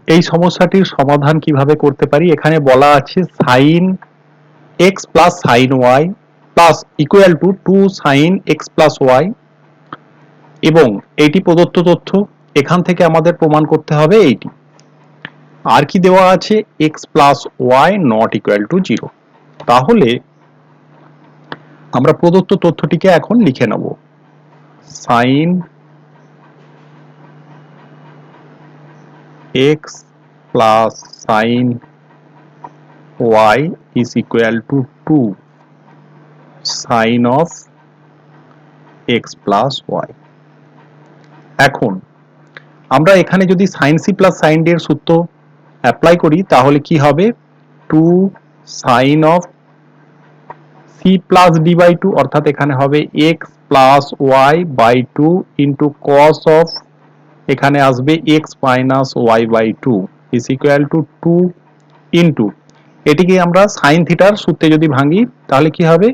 এই সমস্যাটির সমাধান কিভাবে করতে পারি? এখানে বলা আছে sin x plus sin y plus equal to 2 sin x plus y এবং এইটি প্রদত্ত তথ্য। এখান থেকে আমাদের প্রমাণ করতে হবে এইটি। আর কি দেওয়া আছে? x plus y not equal to 0। তাহলে আমরা প্রদত্ত তথ্যটিকে এখন লিখে নেব। sin x plus sin y is equal to 2 sin of x plus y। এখন আমরা এখানে যদি sin c plus sin d এর সূত্র অ্যাপ্লাই করি তাহলে কি হবে? 2 sin of c plus d by 2 অর্থাৎ এখানে হবে x plus y by 2 into cos of এখানে আসবে x minus y by 2 is equal to 2 into এটিকে আমরা sin থিটার সূত্রে যদি ভাঙি তাহলে কি হবে?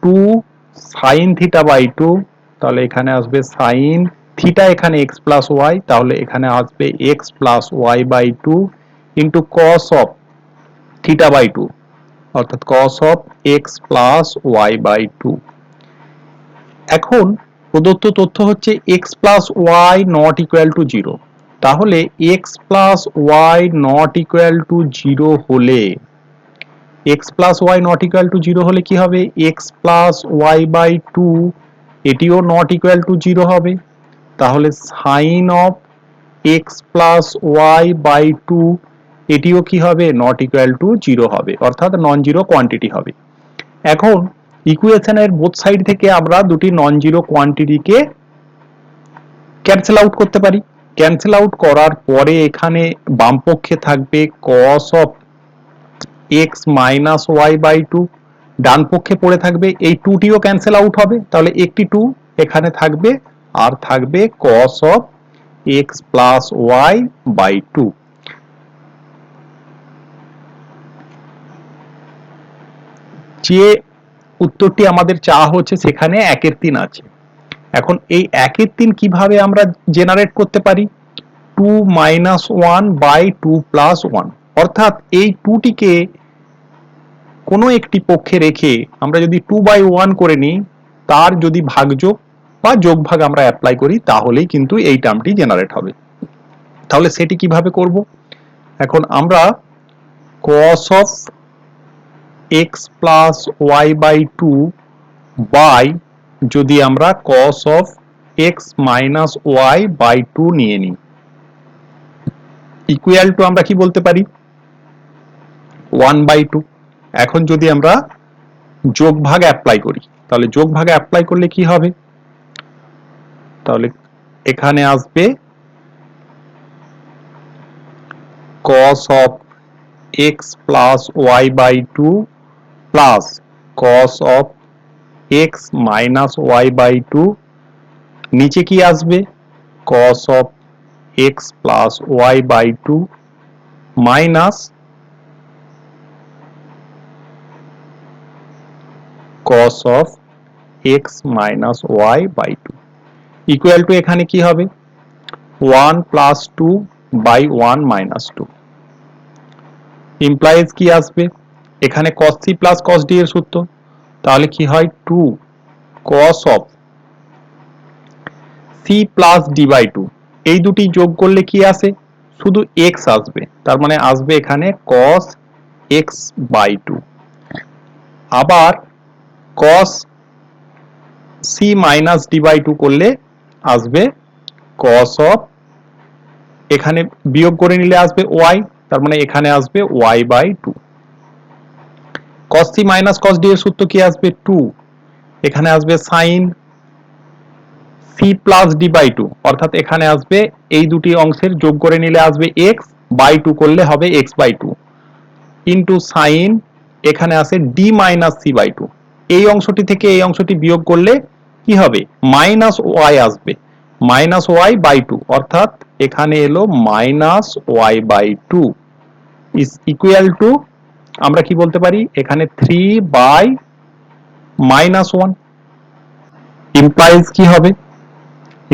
2 sin থিটা by 2 তাহলে এখানে আসবে sin থিটা এখানে x plus y তাহলে এখানে আসবে x plus y by 2 into cos of theta by 2 অর্থাৎ cos of x plus y by 2। এখন প্রদত্ত তথ্য হচ্ছে x plus y not equal to 0। তাহলে x plus y not equal to 0 হলে x plus y not equal to 0 হলে কি হবে? x plus y by 2 এটিও not equal to 0 হবে। তাহলে sin of x plus y by 2 এটিও কি হবে? not equal to 0 হবে, অর্থাৎ নন জিরো কোয়ান্টিটি হবে। এখন ইকুয়েশনের বোথ সাইড থেকে আমরা দুটি নন জিরো কোয়ান্টিটিকে ক্যান্সেল আউট করতে পারি। ক্যান্সেল আউট করার পরে এখানে বাম পক্ষে থাকবে cos of x minus y by 2, ডান পক্ষে পড়ে থাকবে এই 2টিও ক্যান্সেল আউট হবে, তাহলে একটি 2 এখানে থাকবে আর থাকবে cos of x plus y by 2। যে উত্তরটি আমাদের চাওয়া হচ্ছে সেখানে 1/3 আছে। এখন এই 1/3 কিভাবে আমরা জেনারেট করতে পারি? 2 minus 1 by 2 plus 1 অর্থাৎ এই 2টিকে কোনো একটি পক্ষে রেখে আমরা যদি 2 by 1 করে নিই, তার যদি ভাগযোগ বা যোগভাগ আমরা অ্যাপ্লাই করি তাহলেই কিন্তু এই টার্মটি জেনারেট হবে। তাহলে সেটি কিভাবে করব? এখন আমরা cos of x plus y by 2 by যদি আমরা cos of x minus y by 2 নিয়ে নিই, ইকুয়াল টু আমরা কি বলতে পারি? 1 by 2। এখন যদি আমরা যোগভাগ অ্যাপ্লাই করি তাহলে যোগভাগে অ্যাপ্লাই করলে কি হবে? তাহলে এখানে আসবে cos of x plus y by 2 plus cos of x minus y by 2, নিচে কি আসবে? cos of x plus y by 2 minus cos of x minus y by 2 equal to এখানে কি হবে? 1 plus 2 by 1 minus 2 implies কি আসবে? এখানে cos c plus cos d এর সূত্র, তাহলে কি হয়? 2 cos of c plus d by 2 এই দুটি যোগ করলে কি আসে? শুধু x আসবে, তার মানে আসবে এখানে cos x by 2। আবার cos c minus d by 2 করলে আসবে cos of এখানে বিয়োগ করে নিলে আসবে y, তার মানে এখানে আসবে y by 2। cos c minus cos d এর সূত্র কি আসবে? 2 এখানে আসবে sin c plus d by 2 অর্থাৎ এখানে আসবে এই দুটি অংশের যোগ করে নিলে আসবে x by 2 করলে হবে x by 2 into sin এখানে আসে d minus c by 2, এই অংশটি থেকে এই অংশটি বিয়োগ করলে কি হবে? minus y আসবে, minus y by 2 অর্থাৎ এখানে এলো minus y by 2 is equal to আমরা কি বলতে পারি? এখানে 3 by minus 1 implies কি হবে?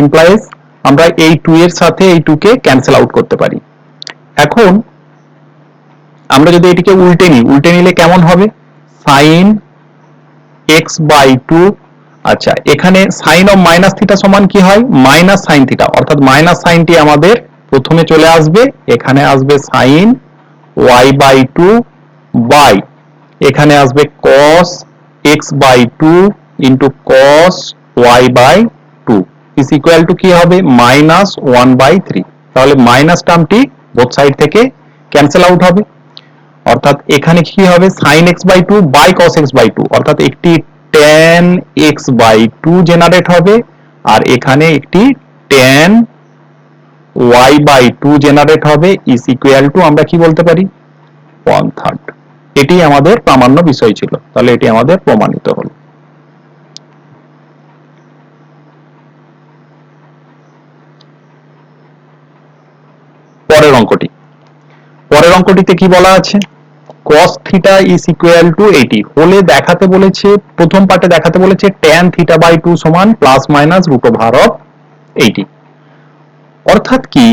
implies আমরা এই 2 এর সাথে এই 2 কে ক্যান্সেল আউট করতে পারি। এখন আমরা যদি এটিকে উল্টে নিলে কেমন হবে? sin x বাই 2, আচ্ছা এখানে sin অফ মাইনাস থিটা সমান কি হয়? মাইনাস সাইন থিটা, অর্থাৎ মাইনাস সাইনটি আমাদের প্রথমে চলে আসবে, এখানে আসবে sin y বাই 2 বাই এখানে আসবে cos x by 2 into cos y by 2 is equal to কি হবে? Minus 1 by 3। তাহলে মাইনাস টার্মটি বোথ সাইড থেকে ক্যান্সেল আউট হবে, অর্থাৎ এখানে কি হবে? sin x by 2 by cos x by 2, অর্থাৎ একটি tan x বাই 2 জেনারেট হবে আর এখানে একটি tan y বাই 2 জেনারেট হবে ইজ ইকুয়াল টু আমরা কি বলতে পারি? 1/3। এটি আমাদের প্রামাণ্য বিষয় ছিল, তাহলে এটি আমাদের প্রমাণিত হলো। পরের অঙ্কটিতে কি বলা আছে? cos theta is equal two 80 হলে দেখাতে বলেছে, প্রথম পার্টে দেখাতে বলেছে tan থিটা বাই 2 সমান plus minus root over of 80। অর্থাৎ কি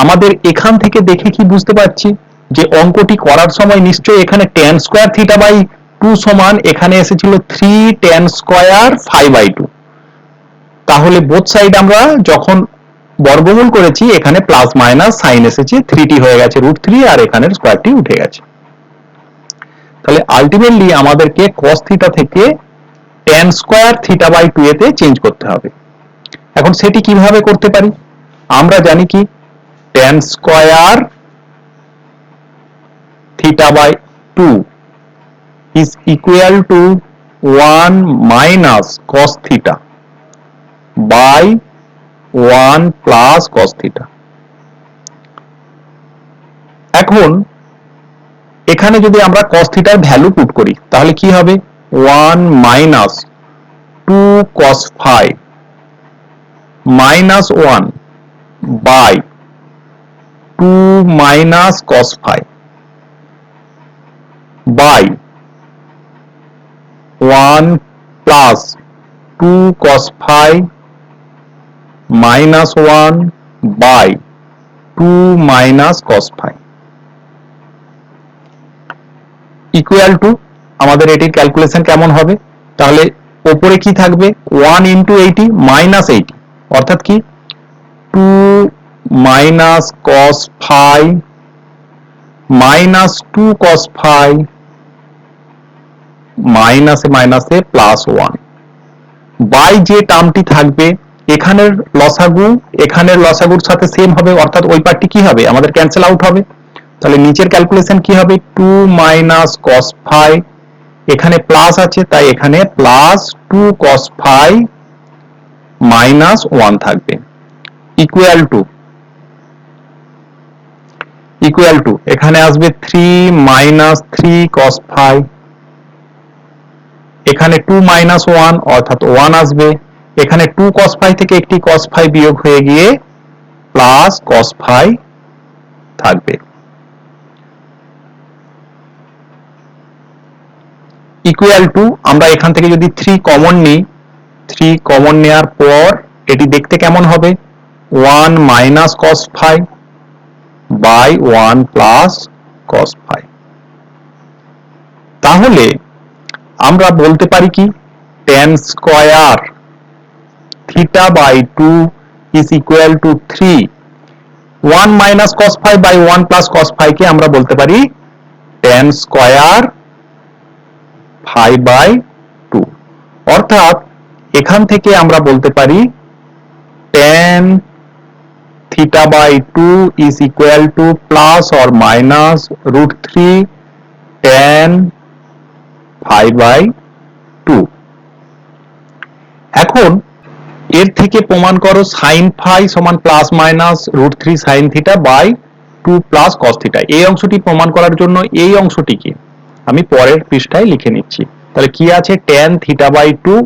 আমাদের এখান থেকে দেখে কি বুঝতে পারছি যে অঙ্কটি করার সময় নিশ্চয়ই এখানে tan স্কয়ার থিটা বাই 2 সমান এখানে এসেছিল 3 tan স্কয়ার phi বাই 2। তাহলে বোথ সাইড আমরা যখন বর্গমূল করেছি এখানে প্লাস মাইনাস সাইন এসেছে, 3টি হয়ে গেছে √3 আর এখানের স্কয়ারটি উঠে গেছে। তাহলে আলটিমেটলি আমাদেরকে cos থিটা থেকে tan স্কয়ার থিটা বাই 2 এতে চেঞ্জ করতে হবে। এখন সেটি কিভাবে করতে পারি? আমরা জানি কি tan square theta by 2 is equal to 1 minus cos theta by 1 plus cos theta। এখন এখানে যদি আমরা cos theta এর ভ্যালু পুট করি তাহলে কি হবে? 1 minus 2 cos phi minus 1 by 2 minus cos phi by 1 plus 2 cos phi minus 1 by 2 minus cos phi equal to আমাদের এটির ক্যালকুলেশন কেমন হবে? তাহলে উপরে কি থাকবে? 1 ইন্টু 80 মাইনাস 80, অর্থাৎ কি 2 minus cos phi minus 2 cos phi মাইনাসে মাইনাসে প্লাস 1 বাই যে টার্মটি থাকবে এখানের লসাগুর সাথে সেম হবে, অর্থাৎ ওই পার্টটি কি হবে? আমাদের ক্যান্সেল আউট হবে। তাহলে নিচের ক্যালকুলেশন কি হবে? 2 মাইনাস cos phi, এখানে প্লাস আছে তাই এখানে প্লাস 2 cos phi মাইনাস 1 থাকবে ইকুয়াল টু এখানে আসবে 3 মাইনাস 3 cos phi, এখানে 2 মাইনাস 1 অর্থাৎ 1 আসবে, এখানে 2 cos phi থেকে একটি cos phi বিয়োগ হয়ে গিয়ে প্লাস cos phi থাকবে ইকুয়াল টু আমরা এখান থেকে যদি 3 কমন নিই, 3 কমন নেওয়ার পর এটি দেখতে কেমন হবে? 1 minus cos phi by 1 plus cos phi। তাহলে আমরা বলতে পারি কি tan square theta by 2 is equal to 3 1 minus cos phi by 1 plus cos phi কে আমরা বলতে পারি tan স্কয়ার phi বাই 2, অর্থাৎ এখান থেকে আমরা বলতে পারি tan theta by 2 is equal to plus or minus √3 tan phi by 2। এখন এর থেকে প্রমাণ করো sin phi সমান plus minus √3 sin theta by 2 plus cos theta। এই অংশটি প্রমাণ করার জন্য এই অংশটিকে আমি পরের পৃষ্ঠায় লিখে নিচ্ছি। তাহলে কি আছে? tan theta by 2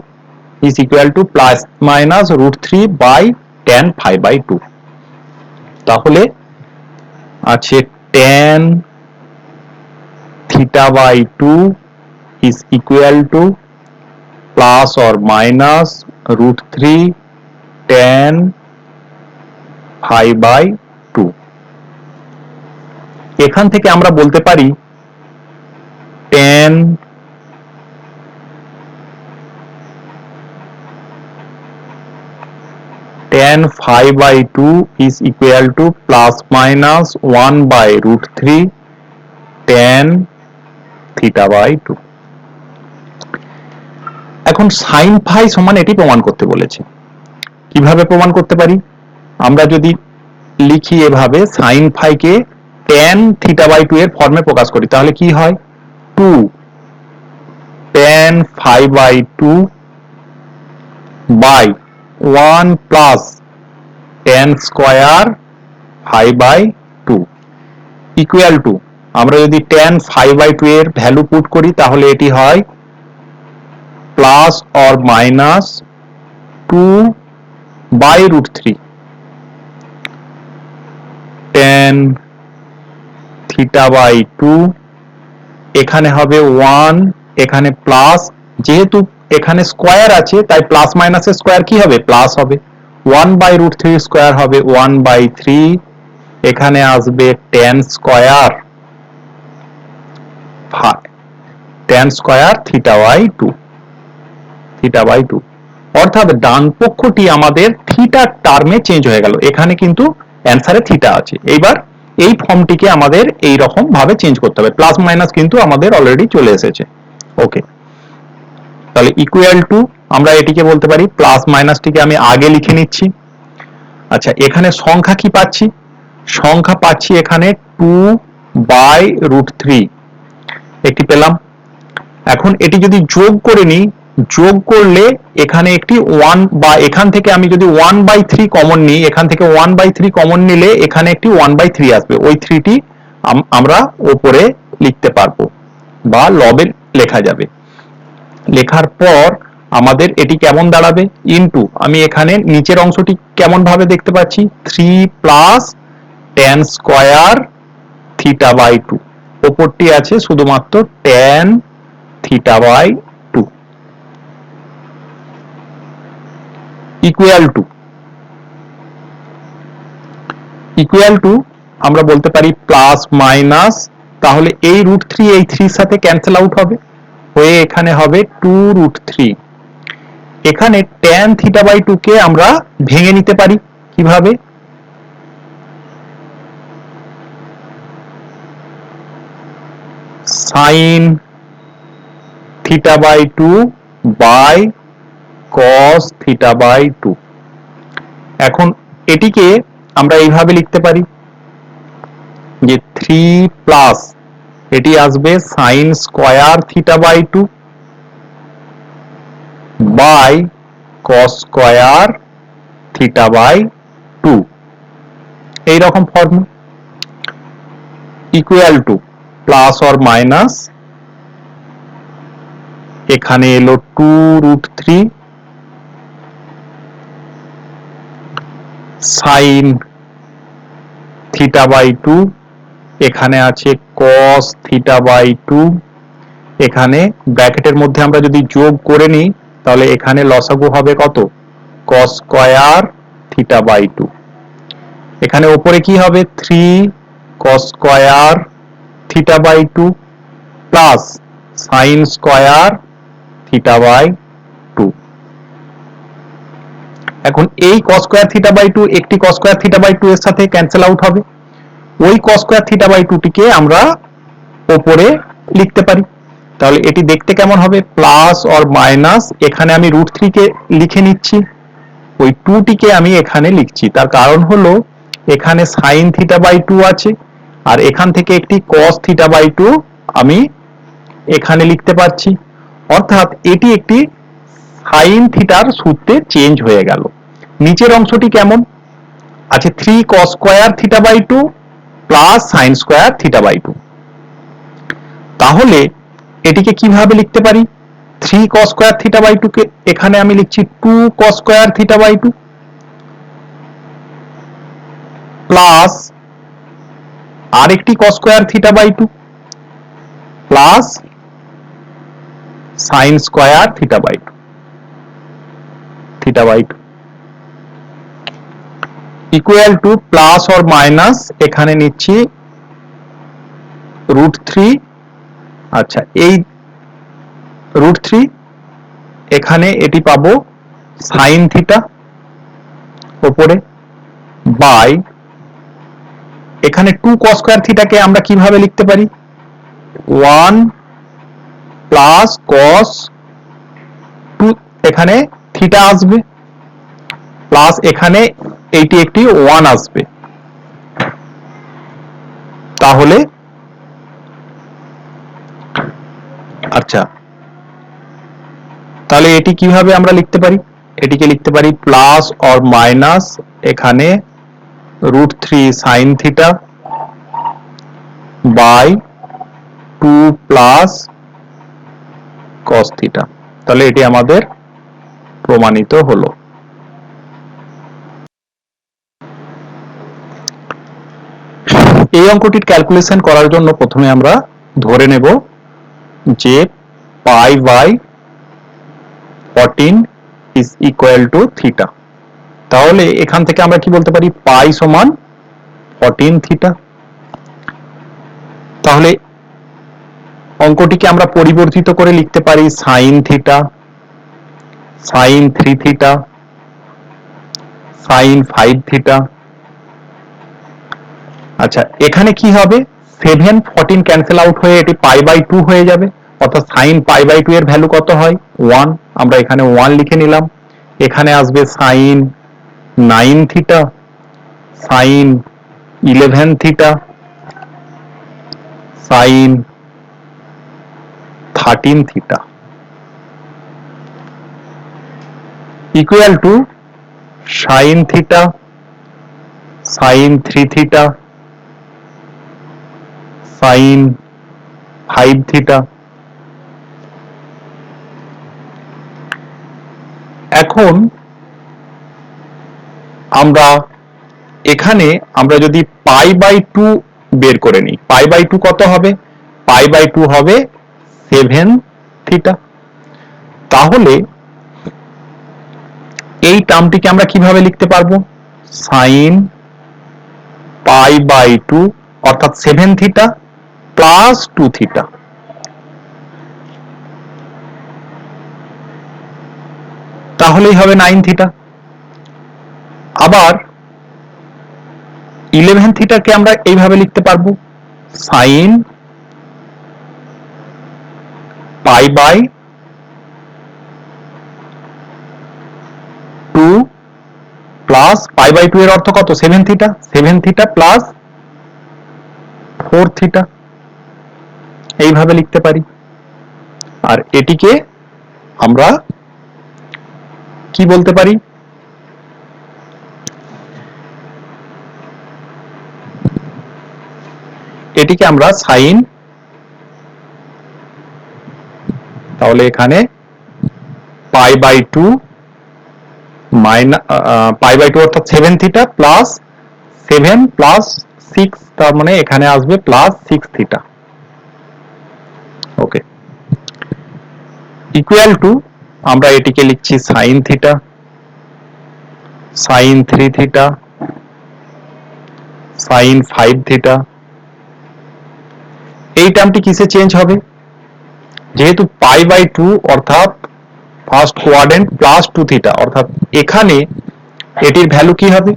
is equal to plus minus √3 by tan phi by 2। তাহলে আছে tan theta by 2 is equal to plus or minus √3 tan phi by 2। এখান থেকে আমরা বলতে পারি tan phi by 2 is equal to plus minus 1 by root 3 tan theta by 2। এখন sin phi সমান এটি প্রমাণ করতে বলেছে। কিভাবে প্রমাণ করতে পারি? আমরা যদি লিখি এভাবে sin phi K tan theta by 2 এর ফর্মে প্রকাশ করি তাহলে কি হয়? 2 tan phi by 2 by 1 plus tan square phi by 2 equal to, আমরা যদি tan phi by 2 এর ভ্যালু পুট করি তাহলে এটি হয় plus or minus 2 by root 3 tan theta by 2, এখানে হবে 1, এখানে প্লাস, যেহেতু এখানে স্কয়ার আছে তাই প্লাস মাইনাসের স্কয়ার কি হবে? প্লাস হবে। 1 by root 3 স্কয়ার হবে 1 by 3, এখানে আসবে tan স্কয়ার theta by 2 অর্থাৎ ডান পক্ষটি আমাদের থিটা টার্মে চেঞ্জ হয়ে গেল। এখানে কিন্তু অ্যান্সারে থিটা আছে। এইবার এই ফর্মটিকে আমাদের এই রকম ভাবে চেঞ্জ করতে হবে। প্লাস মাইনাস কিন্তু আমাদের অলরেডি চলে এসেছে। ওকে, তাহলে ইকুয়াল টু আমরা এটিকে বলতে পারি, প্লাস মাইনাসটিকে আমি আগে লিখে নিচ্ছি। আচ্ছা, এখানে সংখ্যা কি পাচ্ছি? সংখ্যা পাচ্ছি এখানে 2 বাই রুট 3 একটি পেলাম। এখন এটি যদি যোগ করে নিই, যোগ করলে এখানে একটি 1 বা এখান থেকে আমি যদি 1 বাই 3 কমন নিই, এখান থেকে 1 বাই 3 কমন নিলে এখানে একটি 1 বাই 3 আসবে। ওই 3টি আমরা উপরে লিখতে পারবো বা লবে লেখা যাবে। লেখার পর আমাদের এটি কেমন দাঁড়াবে? ইনটু, আমি এখানে নিচের অংশটি কেমন ভাবে দেখতে পাচ্ছি? 3 plus tan square theta by 2, ওপরটি আছে শুধুমাত্র tan theta by 2 equal to আমরা বলতে পারি প্লাস মাইনাস, তাহলে এই রুট 3 এই 3 এর সাথে ক্যান্সেল আউট হবে, হয়ে এখানে হবে 2 রুট 3। এখানে tan থিটা বাই 2 কে আমরা ভেঙে নিতে পারি কিভাবে? sin theta by 2 by cos theta by 2। এখন এটিকে আমরা এইভাবে লিখতে পারি যে 3 প্লাস এটি আসবে sin square theta by 2 by cos square theta by 2, এইরকম form. Equal to plus or minus, এখানে এলো 2 রুট 3 sin থিটা বাই 2, এখানে আছে cos থিটা বাই 2, এখানে ব্র্যাকেটের মধ্যে আমরা যদি যোগ করে নিই তাহলে এখানে লসাগু হবে কত? cos square theta by 2। এখানে উপরে কি হবে? 3 cos square theta by 2 plus sin square theta by 2। এখন এই cos স্কয়ার থিটা বাই 2 একটি cos স্কয়ার থিটা বাই 2 এর সাথে ক্যান্সেল আউট হবে। ওই cos স্কয়ার থিটা বাই 2 টিকে আমরা উপরে লিখতে পারি। তাহলে এটি দেখতে কেমন হবে? প্লাস অর মাইনাস, এখানে আমি রুট 3 কে লিখে নিচ্ছি, ওই 2 টিকে আমি এখানে লিখছি। তার কারণ হলো এখানে sin থিটা বাই 2 আছে, আর এখান থেকে একটি cos থিটা বাই 2 আমি এখানে লিখতে পারছি। অর্থাৎ এটি একটি sin থিটার সূত্রে চেঞ্জ হয়ে গেল। নিচের অংশটি কেমন আছে? 3 cos square theta by 2 plus sin square theta by 2। তাহলে এটিকে কিভাবে লিখতে পারি? 3 cos স্কয়ার থিটা বাই 2 কে এখানে আমি লিখছি 2 cos square theta by 2 plus আরেকটি cos square theta by 2 plus sin square theta by 2 equal to plus or minus, এখানে নিচ্ছি √3, আচ্ছা এই √3 এখানে এটি পাবো সাইন থিটা উপরে বাই এখানে 2 cos স্কয়ার থিটাকে আমরা কিভাবে লিখতে পারি 1 প্লাস cos 2 এখানে থিটা আসবে প্লাস এখানে এইটি একটি 1 আসবে তাহলে আচ্ছা তাহলে এটি কিভাবে আমরা লিখতে পারি এটিকে লিখতে পারি প্লাস অর মাইনাস এখানে √3 sin theta by 2 plus cos theta তাহলে এটি আমাদের প্রমাণিত হলো এই অঙ্কটির ক্যালকুলেশন করার জন্য প্রথমে আমরা ধরে নেব যে pi by 14 is equal to theta তাহলে এখান থেকে আমরা কি বলতে পারি পাই সমান 14 থিটা তাহলে অঙ্কটিকে আমরা পরিবর্তিত করে লিখতে পারি sine theta sine 3 theta sine 5 theta আচ্ছা এখানে কি হবে 7 14 ক্যান্সেল আউট হয়ে এটি পাই বাই 2 হয়ে যাবে অর্থাৎ সাইন পাই বাই 2 এর ভ্যালু কত হয় 1 আমরা এখানে 1 লিখে নিলাম এখানে আসবে sine 9 theta sine 11 theta sine 13 theta equal to sine theta sine 3 theta sine 5 theta এখন আমরা এখানে আমরা যদি পাই বাই 2 বের করে নিই পাই বাই 2 কত হবে পাই বাই 2 হবে 7 থিটা তাহলে এই টার্মটিকে আমরা কিভাবে লিখতে পারবো সাইন পাই বাই 2 অর্থাৎ 7 থিটা প্লাস 2 থিটা তাহলেই হবে 9 থিটা আবার 11 থিটাকে আমরা এইভাবে লিখতে পারবো sine pi by 2 plus pi by 2 এর অর্থ কত 7 থিটা 7 থিটা প্লাস 4 থিটা এইভাবে লিখতে পারি আর এটিকে আমরা কি বলতে পারি এটিকে আমরা সাইন তাহলে এখানে pi by 2 minus pi by 2 অর্থাৎ 7 থিটা প্লাস 7 প্লাস 6 তার মানে এখানে আসবে plus 6 theta okay equal to আমরা এটিকে লিখছি sign theta sine 3 theta sine 5 theta এই টার্মটি কিসে চেঞ্জ হবে যেহেতু পাই বাই 2 অর্থাৎ ফার্স্ট কোয়াড্রেন্ট প্লাস 2 থিটা অর্থাৎ এখানে এটির ভ্যালু কি হবে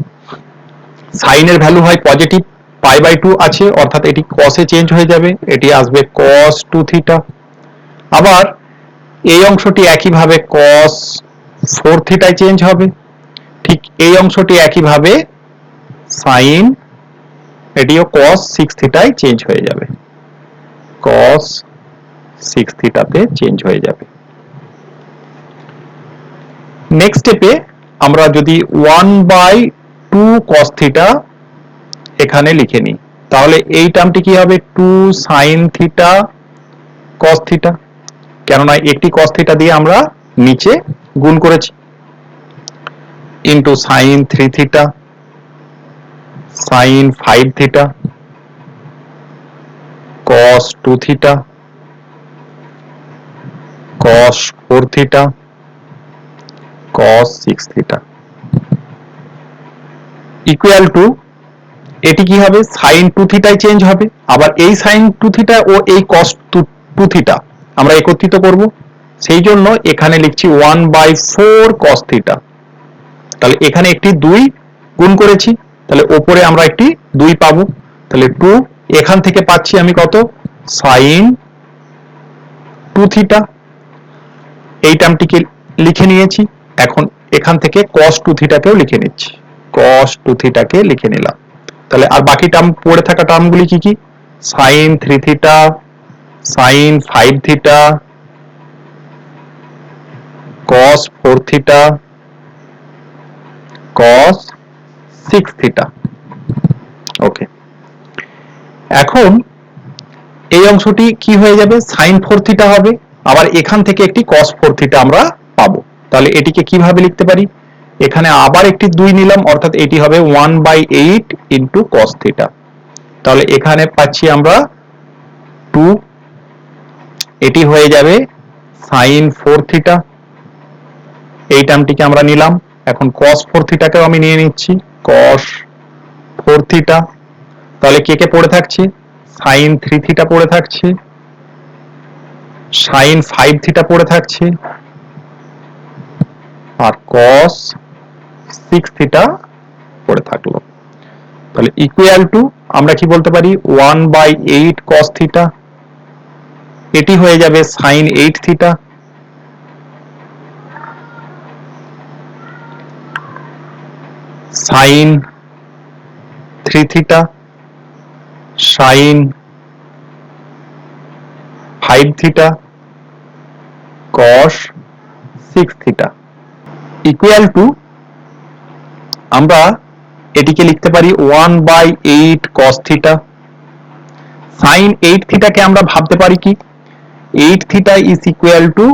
সাইনের ভ্যালু হয় পজিটিভ পাই বাই 2 আছে অর্থাৎ এটি কসে চেঞ্জ হয়ে যাবে এটি আসবে cos 2 থিটা আবার এই অংশটি একইভাবে cos 4 থিটায় চেঞ্জ হবে ঠিক এই অংশটি একইভাবে সাইন এটিও cos 6 থিটায় চেঞ্জ হয়ে যাবে cos 6 থিটাতে চেঞ্জ হয়ে যাবে নেক্সট স্টেপে আমরা যদি 1/2 cos থিটা এখানে লিখে নিই তাহলে এই টার্মটি কি হবে 2 sin থিটা cos থিটা কেননা একটি cos থিটা দিয়ে আমরা নিচে গুণ করেছি into sin 3 theta sin 5 theta cos 2 theta cos 4 theta cos 6 theta equal two এটি কি হবে, সাইন টু থিটায় চেঞ্জ হবে। আবার এই সাইন টু থিটা ও এই কস টু থিটা আমরা একত্রিত করব, সেই জন্য এখানে লিখছি 1/4 cos থিটা। তাহলে এখানে একটি 2 গুণ করেছি, তাহলে ওপরে আমরা একটি 2 পাবো, তাহলে 2 এখান থেকে পাচ্ছি আমি কত, সাইন টু থিটা। এই টার্মটিকে লিখে নিয়েছি। এখন এখান থেকে cos টু থিটাকেও লিখে নিচ্ছি, cos টু থিটাকে লিখে নিলাম। তাহলে আর বাকি টার্ম পড়ে থাকা টার্মগুলি কি কি, sine 3 theta, sine 5 theta, cos 4 theta, cos 6 theta. Okay, এখন এই অংশটি কি হয়ে যাবে, সাইন 4 থিটা হবে, আবার এখান থেকে একটি cos 4 থিটা আমরা পাবো। তাহলে এটিকে কিভাবে লিখতে পারি, এখানে আবার একটি 2 নিলাম, অর্থাৎ এটি হবে 1/8 ইন্টু cos থিটা। তাহলে এখানে পাচ্ছি আমরা 2, এটি হয়ে যাবে সাইন 4 থিটা, এই টার্মটিকে আমরা নিলাম। এখন cos 4 থিটাকেও আমি নিয়ে নিচ্ছি, cos 4 থিটা। তাহলে কে কে পড়ে থাকছে, সাইন 3 থিটা পড়ে থাকছে, সাইন 5 থিটা পড়ে থাকছে, আর cos 6 থিটা পড়ে থাকলো। তাহলে ইকুয়াল টু আমরা কি বলতে পারি, 1/8 cos থিটা, এটি হয়ে যাবে sine 8 theta, sine 3 theta, sine 5 theta, cos 6 theta. Equal to আমরা এটিকে লিখতে পারি 1/8 cos থিটা। সাইন 8 থিটাকে আমরা ভাবতে পারি কি, 8 theta is equal to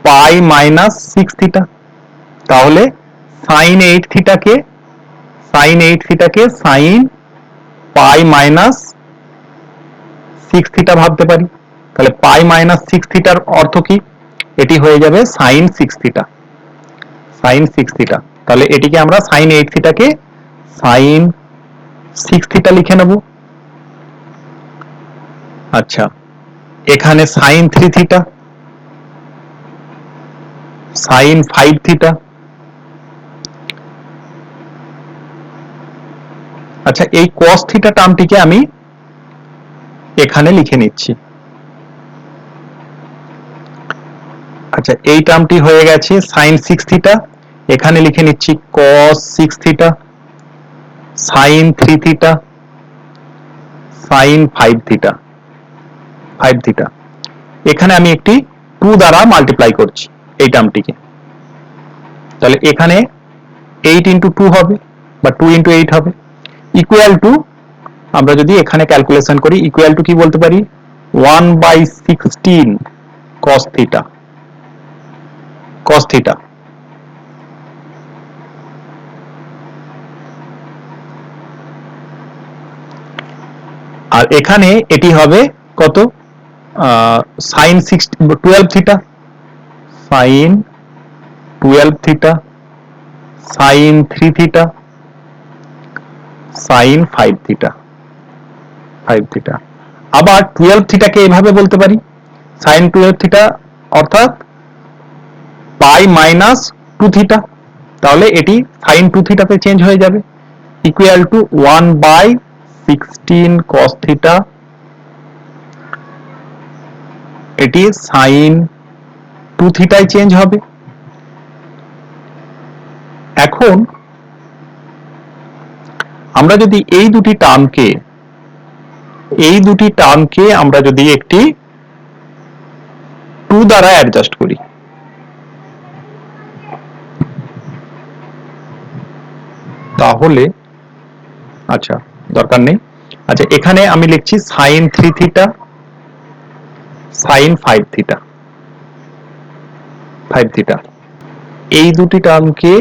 pi minus 6 theta. তাহলে সাইন 8 থিটাকে সাইন পাই মাইনাস 6 থিটা ভাবতে পারি। তাহলে পাই মাইনাস 6 থিটার অর্থ কি, এটি হয়ে যাবে সাইন 6 থিটা, সাইন 6 থিটা। তাহলে এটিকে আমরা সাইন 8 থিটাকে সাইন 6 থিটা লিখে নেব। আচ্ছা, এখানে সাইন 3 থিটা, সাইন 5 থিটা। আচ্ছা, এই cos থিটা টার্মটিকে আমি এখানে লিখে নিচ্ছি। আচ্ছা, এই টার্মটি হয়ে গেছে সাইন 6 থিটা, এখানে লিখে নিচ্ছি cos 6 theta, sine 3 theta, sine 5 theta, 5 theta. এখানে আমি একটি 2 দ্বারা মাল্টিপ্লাই করছি এই টার্মটিকে। তাহলে এখানে 8 ইন্টু 2 হবে, বা 2 ইন্টু 8 হবে, ইকুয়াল টু আমরা যদি এখানে ক্যালকুলেশন করি, ইকুয়াল টু কি বলতে পারি, 1/16 cos থিটা, cos থিটা। আর এখানে এটি হবে কত, sine 12 theta, sine 12 theta, sine 3 theta, sine 5 theta, 5 theta. আবার 12 থিটাকে এভাবে বলতে পারি, সাইন 12 থিটা অর্থাৎ পাই মাইনাস 2 থিটা। তাহলে এটি সাইন 2 থিটাতে চেঞ্জ হয়ে যাবে, ইকুয়াল টু 1/16 cos থিটা, এটি সাইন 2 থিটায় চেঞ্জ হবে। এখন আমরা যদি এই দুটি টার্মকে আমরা যদি একটি 2 দ্বারা অ্যাডজাস্ট করি, তাহলে আচ্ছা দরকার নেই। আচ্ছা, এখানে আমি লিখছি sine 3 theta, sine 5 theta, 5 theta. এই দুটি টার্মকে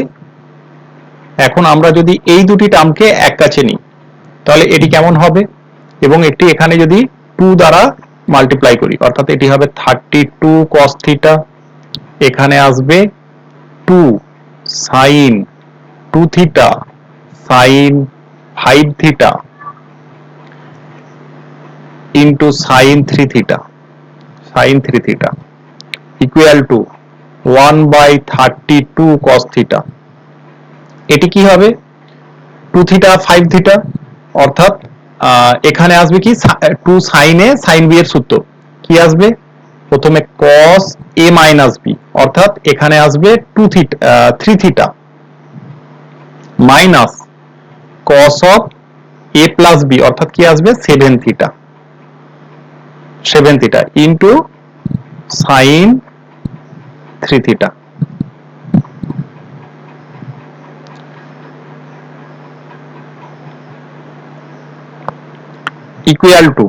এখন আমরা যদি এই দুটি টার্মকে এক কাছে নিই, তাহলে এটি কেমন হবে, এবং একটি এখানে যদি 2 দ্বারা মাল্টিপ্লাই করি, অর্থাৎ এটি হবে 32 cos থিটা, এখানে আসবে 2 sine 2 theta, sine 5 theta into sine 3 theta equal to 1/32 cos theta. এটি কি হবে 2 থিটা 5 থিটা, অর্থাৎ এখানে আসবে কি 2 সাইনে সাইন বি এর সূত্র কি আসবে, প্রথমে cos a মাইনাস বি, অর্থাৎ এখানে আসবে 3 theta minus cos of a plus B, অর্থাৎ কি আসবে 7 theta into sine 3 theta. Equal to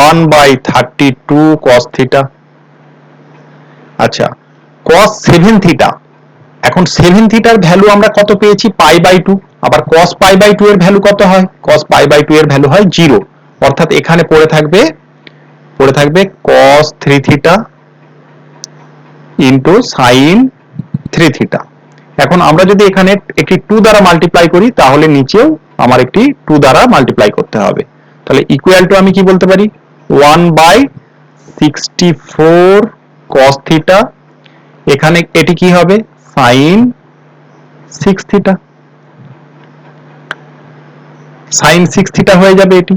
1/32 cos theta. আচ্ছা, cos 7 থিটা, এখন 7 থিটার ভ্যালু আমরা কত পেয়েছি π/2, আবার cos π/2 এর ভ্যালু কত হয়, cos π/2 এর ভ্যালু হয় 0, অর্থাৎ এখানে পড়ে থাকবে cos 3 theta into sine 3 theta. এখন আমরা যদি এখানে একটি 2 দ্বারা মাল্টিপ্লাই করি তাহলে নিচেও আমার একটি 2 দ্বারা মাল্টিপ্লাই করতে হবে, তাহলে ইকুয়াল টু আমি কি বলতে পারি 1/64 cos থিটা, এখানে এটি কি হবে সাইন 6 থিটা, সাইন 6 থিটা হয়ে যাবে এটি।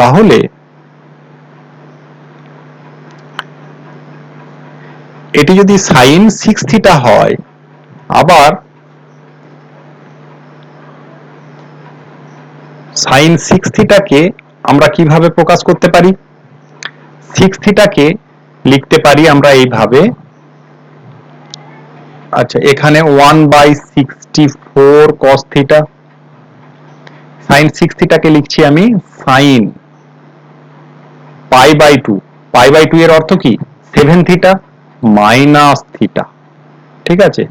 তাহলে এটি যদি সাইন 6 থিটা হয়, আবার সাইন 6 থিটাকে আমরা কিভাবে প্রকাশ করতে পারি, 6 থিটাকে লিখতে পারি আমরা এইভাবে, আচ্ছা এখানে 1/64 cos থিটা, সাইন 6 থিটাকে লিখছি আমি সাইন π/2 এর অর্থ কি 7 থিটা মাইনাস থিটা, ঠিক আছে।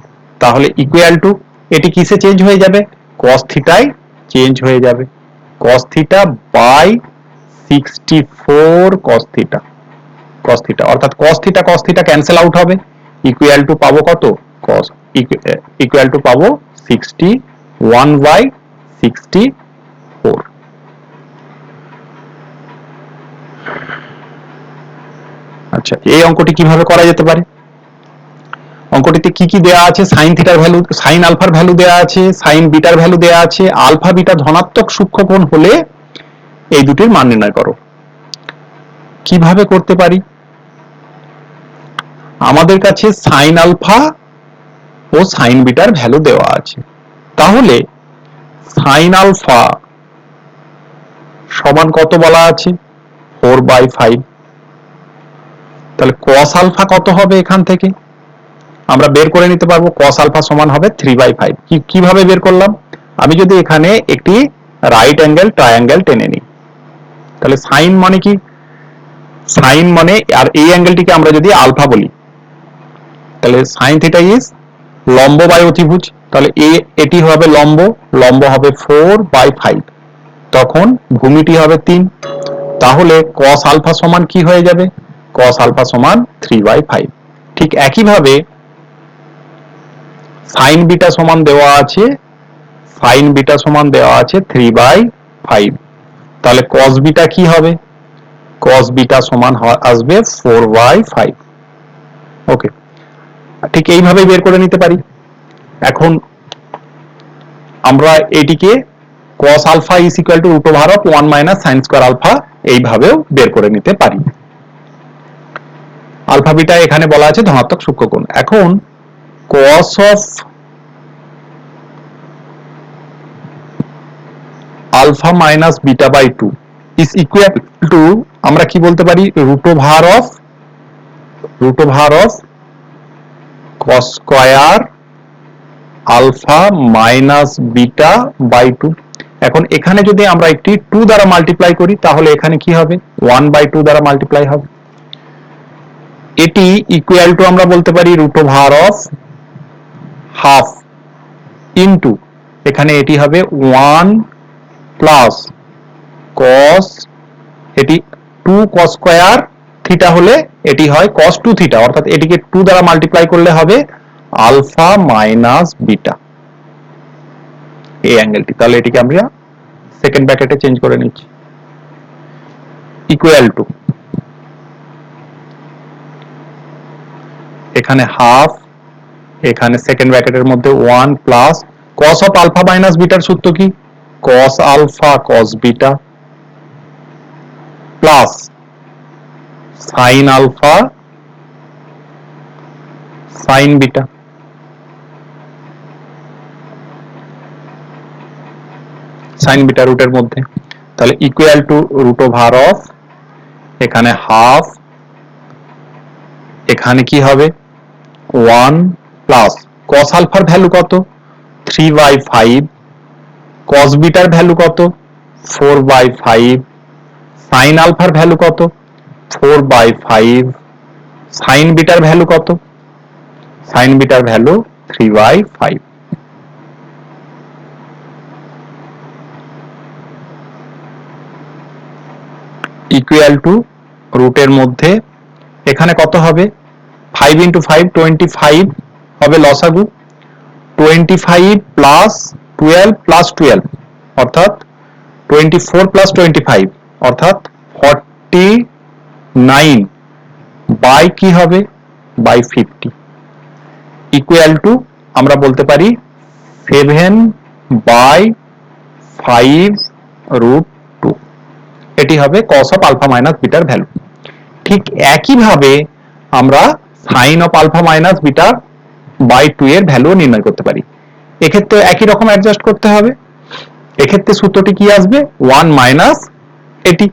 তাহলে ইকুয়াল টু এটি কিসে চেঞ্জ হয়ে যাবে, cos থিটায় চেঞ্জ হয়ে যাবে, cos theta by 64 cos theta, অর্থাৎ cos থিটা ক্যান্সেল আউট হবে, ইকুয়াল টু পাবো কত, cos ইকুয়াল টু পাবো 61/64। আচ্ছা, এই অঙ্কটি কিভাবে করা যেতে পারে, অঙ্কটিতে কি কি দেয়া আছে, সাইন থিটার ভ্যালু, সাইন আলফার ভ্যালু দেয়া আছে, সাইন বিটার ভ্যালু দেয়া আছে, আলফা বিটা ধনাত্মক সূক্ষ্মকোণ হলে এই দুটির মান নির্ণয় করো। কিভাবে করতে পারি, আমাদের কাছে সাইন আলফা ও সাইন বিটার ভ্যালু দেওয়া আছে, তাহলে সাইন আলফা সমান কত বলা আছে 4/5, তাহলে cos আলফা কত হবে, এখান থেকে আমরা বের করে নিতে পারবো cos আলফা সমান হবে 3/5। কিভাবে বের করলাম, আমি যদি এখানে একটি রাইট অ্যাঙ্গেল ট্রায়াঙ্গেল টেনে নিই, তাহলে সাইন মানে কি, সাইন মানে, আর এই অ্যাঙ্গেলটিকে আমরা যদি আলফা বলি, তাহলে সাইন থিটা ইজ লম্ব বাই অতিভুজ, তাহলে এটি হবে লম্ব হবে 4/5, তখন ভূমিটি হবে 3, তাহলে cos আলফা সমান কি হয়ে যাবে, cos আলফা সমান 3/5। ঠিক একইভাবে সাইন বিটা সমান দেওয়া আছে 3/5, তাহলে cos বিটা কি হবে, cos বিটা সমান আসবে 4/5। ওকে, ঠিক এইভাবে বের করে নিতে পারি। এখন আমরা এটিকে cos alpha is equal to root over of 1 minus sine square alpha এইভাবেও বের করে নিতে পারি। আলফা বিটা এখানে বলা আছে ধনাত্মক সূক্ষ্মকোণ। এখন cos of alpha minus beta by 2 is equal to, আমরা কি বলতে পারি root over of cos square alpha minus beta by 2। এখন এখানে যদি আমরা একটি 2 দ্বারা মাল্টিপ্লাই করি তাহলে এখানে কি হবে 1/2 দ্বারা মাল্টিপ্লাই হবে, এটি ইকুয়াল টু আমরা বলতে পারি root over of half into, এখানে এটি হবে 1 প্লাস cos, এটি 2 cos স্কয়ার থিটা হলে এটি হয় cos 2 থিটা, অর্থাৎ এটিকে 2 দ্বারা মাল্টিপ্লাই করলে হবে আলফা মাইনাস বিটা। এই অ্যাঙ্গেলটি, তাহলে এটিকে আমরা সেকেন্ড ব্র্যাকেটে চেঞ্জ করে নিচ্ছি, ইকুয়াল টু এখানে হাফ, এখানে সেকেন্ড ব্র্যাকেটের মধ্যে 1 plus cos of alpha minus বিটার সূত্র কি, cos alpha cos beta plus sin alpha sin beta, sin beta রুটের মধ্যে, তাহলে equal to root over of এখানে হাফ, এখানে কি হবে 1 প্লাস cos আলফার ভ্যালু কত 3/5, cos বিটার ভ্যালু কত 4/5, sin আলফার ভ্যালু কত 4/5, sin বিটার ভ্যালু কত, sin bitter value 3/5, equal to রুটের মধ্যে এখানে কত হবে 5 ইন্টু 5 25 হবে লসাগু, 25 প্লাস 12 প্লাস 12 অর্থাৎ 24 প্লাস 25 অর্থাৎ 49 বাই কি হবে বাই 50 ইকুয়াল টু আমরা বলতে পারি 7/5√2, এটি হবে cos অফ আলফা মাইনাস বিটার ভ্যালু। ঠিক একইভাবে আমরা sin of alpha minus beta by 2 এর ভ্যালু নির্ণয় করতে পারি, এক্ষেত্রে একই রকম অ্যাডজাস্ট করতে হবে, এক্ষেত্রে সূত্রটি কি আসবে 1 মাইনাস এটি,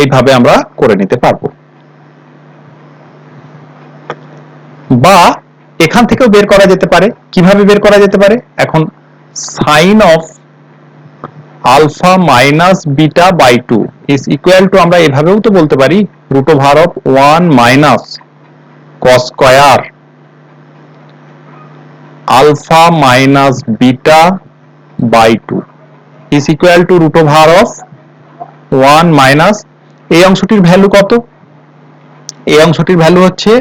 এইভাবে আমরা করে নিতে পারবো, বা এখান থেকেও বের করা যেতে পারে, কিভাবে বের করা যেতে পারে, এখন sin of alpha minus beta by 2 is equal to আমরা এভাবেও তো বলতে পারি root over of 1 minus cos square alpha minus beta by 2 is equal to root over of 1 minus এই অংশটির ভ্যালু কত, এই অংশটির ভ্যালু হচ্ছে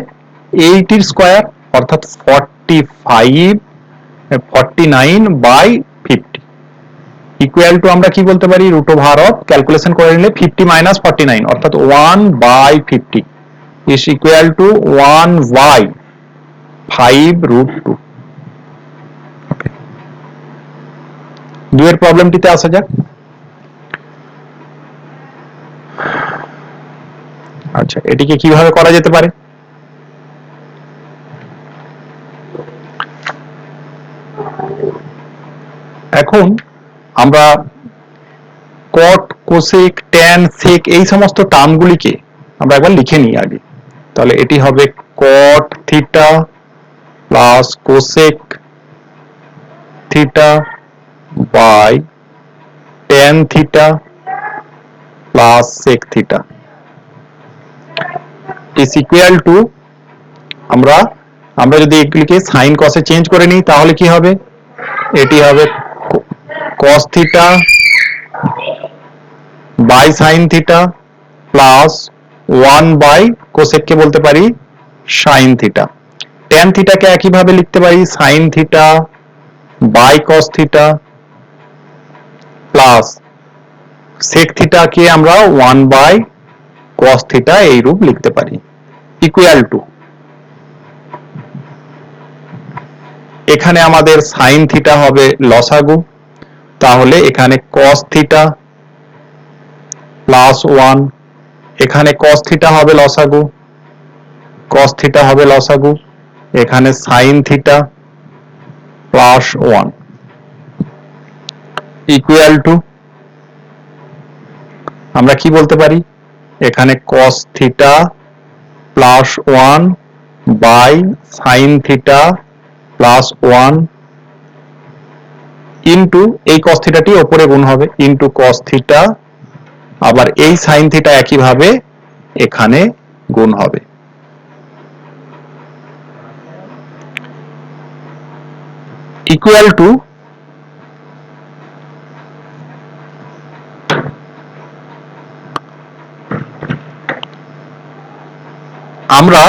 8 এর স্কয়ার অর্থাৎ 49/50 ইকুয়াল টু আমরা কি বলতে পারি রুট ওভার অফ ক্যালকুলেশন করে নিলে 50 মাইনাস 49 অর্থাৎ 1/50 ইজ ইকুয়াল টু 1/5√2। দুয়ের প্রবলেমটিতে আসা যাক। আচ্ছা, এটিকে কিভাবে করা যেতে পারে, এখন আমরা কট কোসেক ট্যান সেক এই সমস্ত টার্মগুলিকে আমরা একবার লিখে নিই আগে, তাহলে এটি হবে cot theta plus cosec theta by tan theta plus sec theta is equal to আমরা যদি এগুলিকে সাইন কসে চেঞ্জ করে নিই তাহলে কি হবে, এটি হবে cos theta by sine theta plus 1 by cosec কে বলতে পারি সাইন থিটা, ট্যান থিটাকে একইভাবে লিখতে পারি sine theta by cos theta plus sec থিটাকে আমরা 1 বাই cos থিটা এই রূপ লিখতে পারি, ইকুয়াল টু এখানে আমাদের সাইন থিটা হবে লসাগু, তাহলে এখানে cos থিটা প্লাস 1, এখানে cos থিটা হবে লসাগু, cos থিটা হবে লসাগু, এখানে sine theta plus 1 equal to আমরা কি বলতে পারি এখানে cos theta plus 1 by sine theta plus 1 into এই cos থিটাটি উপরে গুণ হবে ইন্টু cos থিটা, আবার এই সাইন থিটা একইভাবে এখানে গুণ হবে, ইকুয়াল টু আমরা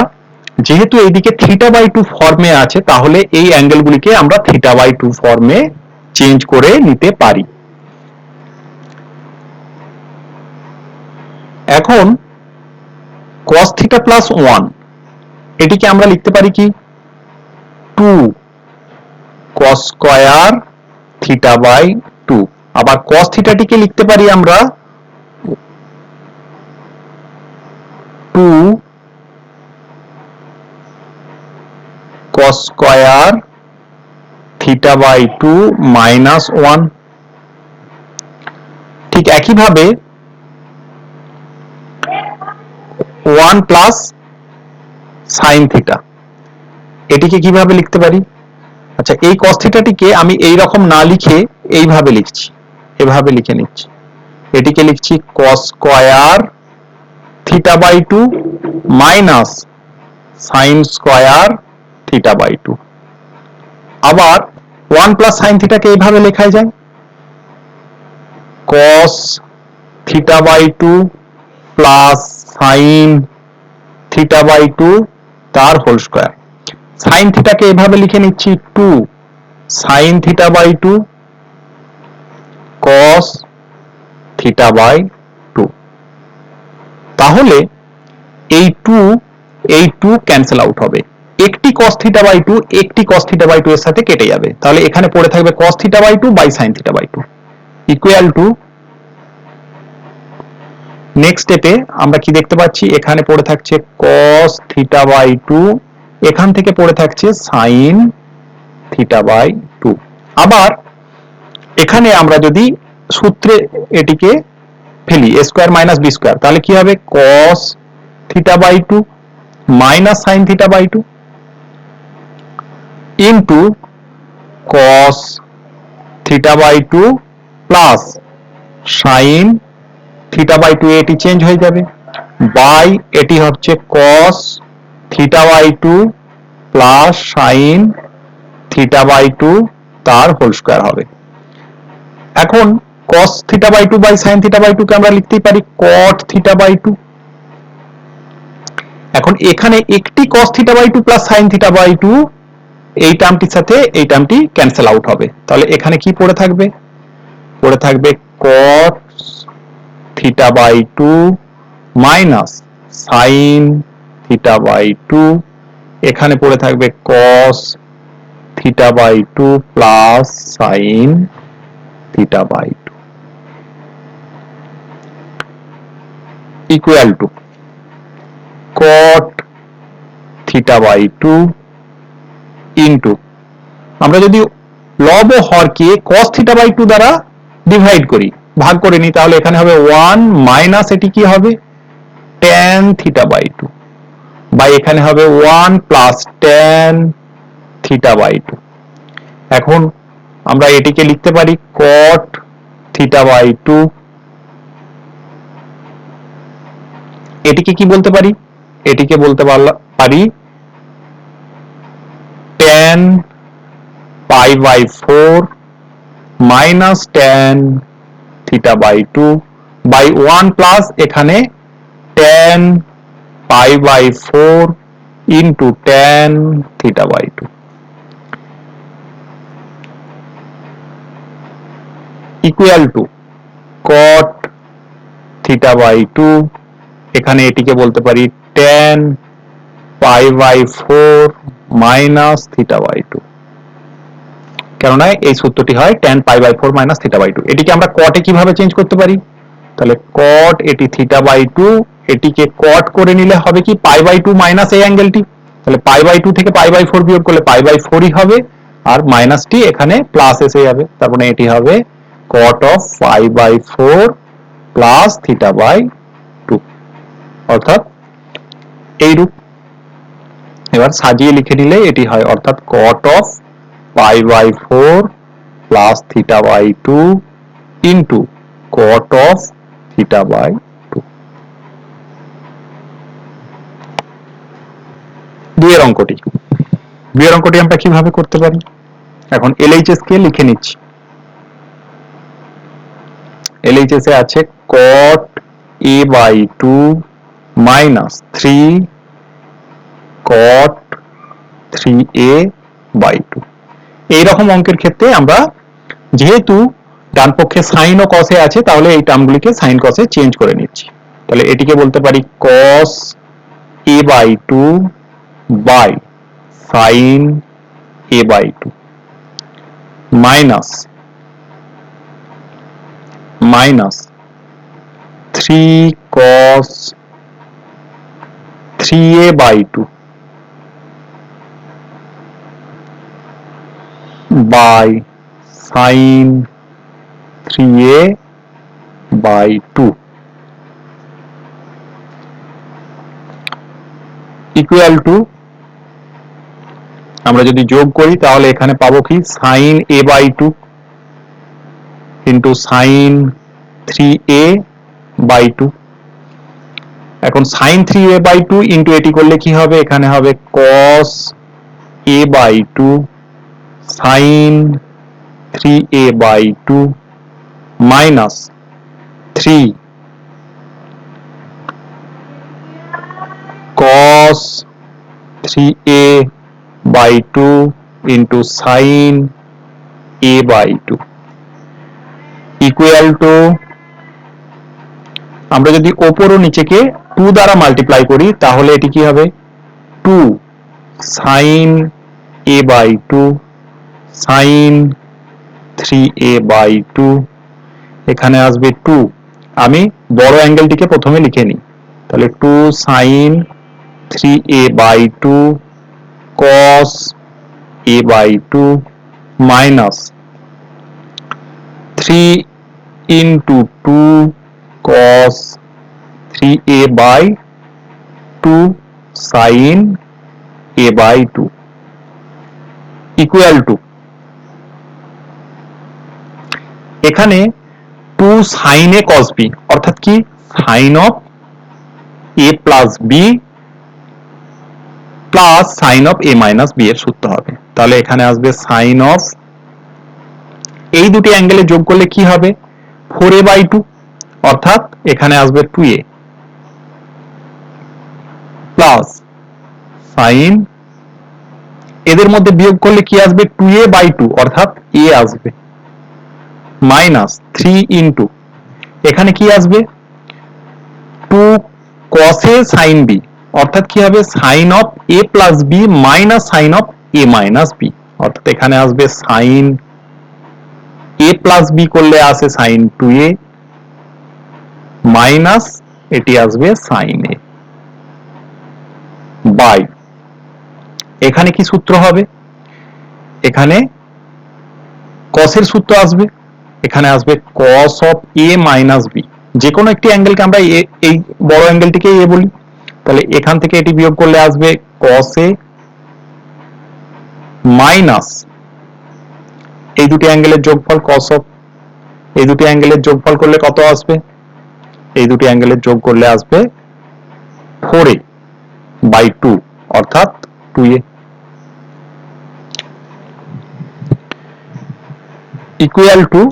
যেহেতু এইদিকে θ/2 ফর্মে আছে তাহলে এই অ্যাঙ্গেলগুলিকে আমরা θ/2 ফর্মে চেঞ্জ করে নিতে পারি। এখন cos θ প্লাস 1 এটিকে আমরা লিখতে পারি কি 2 cos স্কয়ার θ/2। আবার cos θ টিকে লিখতে পারি আমরা 2 cos স্কয়ার θ/2 মাইনাস 1। ঠিক একইভাবে 1 প্লাস সাইন থিটা এটিকে কিভাবে লিখতে পারি? আচ্ছা, এই cos θ টিকে আমি এই রকম না লিখে এইভাবে লিখছি, এভাবে লিখে নিচ্ছি। এটিকে লিখছি cos square θ/2 minus sine square θ/2। আবার 1 প্লাস সাইন থিটাকে এইভাবে লেখা যায় cos θ/2 প্লাস সাইন θ/2 তার হোল স্কয়ার। সাইন থিটাকে এভাবে লিখে নিচ্ছি 2 সাইন θ/2 cos θ/2। তাহলে এই 2 ক্যান্সেল আউট হবে, একটি cos θ/2 একটি cos θ/2 এর সাথে কেটে যাবে। তাহলে এখানে পড়ে থাকবে cos θ/2 by sin θ/2 equal to, next স্টেপে আমরা কি দেখতে পাচ্ছি, এখানে পড়ে থাকছে cos θ/2, এখান থেকে পড়ে থাকছে sin θ/2। আবার এখানে আমরা যদি সূত্রে এটিকে ফেলি a square minus b square, তাহলে কি হবে cos θ/2 minus sin θ/2 into cos θ/2 plus sin θ/2, এটি চেঞ্জ হয়ে যাবে বাই এটি হচ্ছে cos θ/2 প্লাস sin θ/2 তার হোল স্কয়ার হবে। এখন cos θ/2 বাই sin θ/2 কে আমরা লিখতেই পারি cot θ/2। এখন এখানে একটি cos θ/2 প্লাস sin θ/2 এই টার্মটির সাথে এই টার্মটি ক্যান্সেল আউট হবে। তাহলে এখানে কি পড়ে থাকবে, পড়ে থাকবে cot θ/2 মাইনাস sin θ/2, এখানে পড়ে থাকবে cos θ/2 plus sin θ/2 equal to cot θ/2 into, আমরা যদি লব ও হরকে cos θ/2 দ্বারা ডিভাইড করি, ভাগ করে নিই, তাহলে এখানে হবে 1 মাইনাস এটি কি হবে tan θ/2 বাই এখানে হবে 1 প্লাস tan θ/2। এখন আমরা এটিকে লিখতে পারি cot θ/2, এটিকে কি বলতে পারি, এটিকে বলতে পারি tan π/4 minus tan θ/2 by 1 plus এখানে tan π/4 into tan θ/2 equal to cot θ/2, এখানে এটিকে বলতে পারি tan π/4 মাইনাস θ/2, কেননা এই সূত্রটি হয় tan π/4 মাইনাস θ/2। এটিকে আমরা cot এ কিভাবে চেঞ্জ করতে পারি, তাহলে cot এটি θ/2, এটিকে cot করে নিলে হবে কি π/2 মাইনাস এই অ্যাঙ্গেলটি, তাহলে π/2 থেকে π/4 বিয়োগ করলে π/4ই হবে, আর মাইনাসটি এখানে প্লাস এসে যাবে, তারপরে এটি হবে cot অফ π/4 প্লাস θ/2, অর্থাৎ এই রূপ। এবার সাজিয়ে লিখে নিলে এটি হয়, অর্থাৎ cot of π/4 plus θ/2 into cot of θ/2। দুইয়ের অঙ্কটি আমরা কিভাবে করতে পারি, এখন LHS কে লিখে নিচ্ছি। LHS এ আছে cot a/2 minus 3 cot 3a by 2। এইরকম অঙ্কের ক্ষেত্রে আমরা যেহেতু ডান পক্ষে সাইন ও কসে আছে তাহলে এই টার্মগুলিকে সাইন কসে চেঞ্জ করে নিচ্ছি। তাহলে এটিকে বলতে পারি cos a by 2 by sin a by 2 minus 3 cos 3a by 2 by sin 3a by 2 equal to আমরা যদি যোগ করি তাহলে এখানে পাবো কি sin a by 2 into sin 3a by 2। এখন sin 3a by 2 into এটি করলে কি হবে, এখানে হবে cos a by 2 sin 3a by 2 minus 3 cos 3a by 2 into sin a by 2 equal to আমরা যদি উপর ও নিচেকে 2 দ্বারা মাল্টিপ্লাই করি তাহলে এটি কি হবে 2 sin a by 2 sin 3a by 2 এখানে আসবে 2। আমি বড় অ্যাঙ্গেলটিকে প্রথমে লিখে নিই, তাহলে 2 sin 3a by 2 cos a by 2 minus 3 into 2 cos 3a by 2 sin a by 2 equal to এখানে 2 sin a cos b অর্থাৎ কি sin of a plus b plus sin of a minus b এর সূত্র হবে। তাহলে এখানে আসবে sin of এই দুটি অ্যাঙ্গেলে যোগ করলে কি হবে 4a by 2 অর্থাৎ এখানে আসবে 2a প্লাস sin এদের মধ্যে বিয়োগ করলে কি আসবে 2a by 2 অর্থাৎ a আসবে মাইনাস 3 ইনটু এখানে কি আসবে 2 cos a sin b অর্থাৎ কি হবে sin of a plus b minus sin of a minus b অর্থাৎ এখানে আসবে sin a plus b করলে আসে sin 2a মাইনাস এটি আসবে sin a বাই এখানে কি সূত্র হবে এখানে cos এর সূত্র আসবে এখানে আসবে cos of a minus b যে কোনো একটি অ্যাঙ্গেলকে আমরা এই বড় অ্যাঙ্গেলটিকে a বলি তাহলে এখান থেকে এটি বিয়োগ করলে আসবে cos a মাইনাস এই দুটি অ্যাঙ্গেলের যোগফল cos of এই দুটি অ্যাঙ্গেলের যোগফল করলে কত আসবে এই দুটি অ্যাঙ্গেলের যোগ করলে আসবে 4a by 2 অর্থাৎ 2a ইকুয়াল টু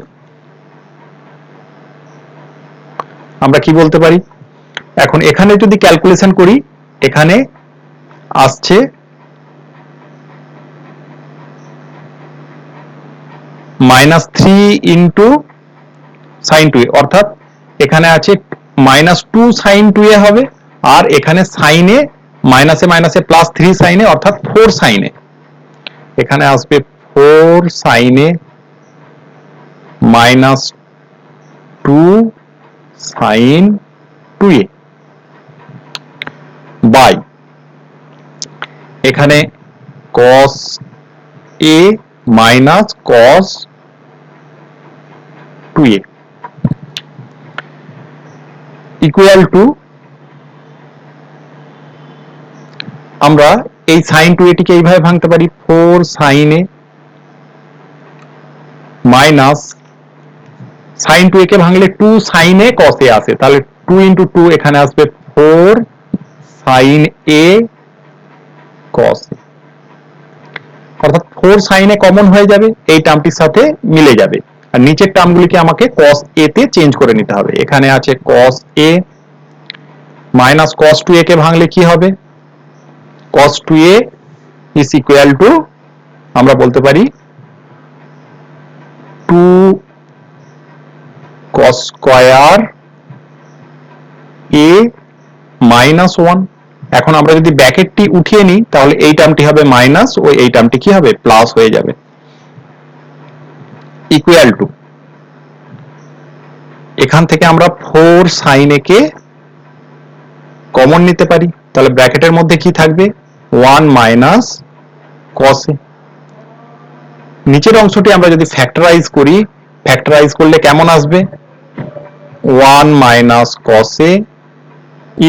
আমরা কি বলতে পারি এখন এখানে যদি ক্যালকুলেশন করি এখানে আসছে -3 ইনটু sin 2a অর্থাৎ এখানে আছে -2 sin 2a হবে আর এখানে sin a মাইনাসে মাইনাসে +3 sin a অর্থাৎ 4 sin a এখানে আসবে 4 sin a minus 2 sin 2a by এখানে cos a minus cos 2a equal to আমরা এই sin 2a টিকে এইভাবে ভাঙতে পারি 4 sin a minus sin 2a কে ভাঙলে 2 sin a cos a আসে তাহলে 2 into 2 এখানে আসবে 4 sin a cos a অর্থাৎ 4 sin a কমন হয়ে যাবে এই টার্মটির সাথে মিলে যাবে আর নিচের টার্মগুলিকে আমাকে cos a তে চেঞ্জ করে নিতে হবে এখানে আছে cos a minus cos 2a কে ভাঙলে কি হবে cos 2a is equal to আমরা বলতে পারি 2 cos square a minus 1। এখন আমরা যদি ব্র্যাকেটটি উঠিয়ে নিই তাহলে এই টার্মটি হবে মাইনাস ও এই টার্মটি কি হবে প্লাস হয়ে যাবে ইকুয়াল টু এখান থেকে আমরা 4 sin a কে কমন নিতে পারি তাহলে ব্র্যাকেটের মধ্যে কি থাকবে 1 মাইনাস cos a। নিচের অংশটি আমরা যদি ফ্যাক্টরাইজ করি ফ্যাক্টরাইজ করলে কেমন আসবে 1 minus cos a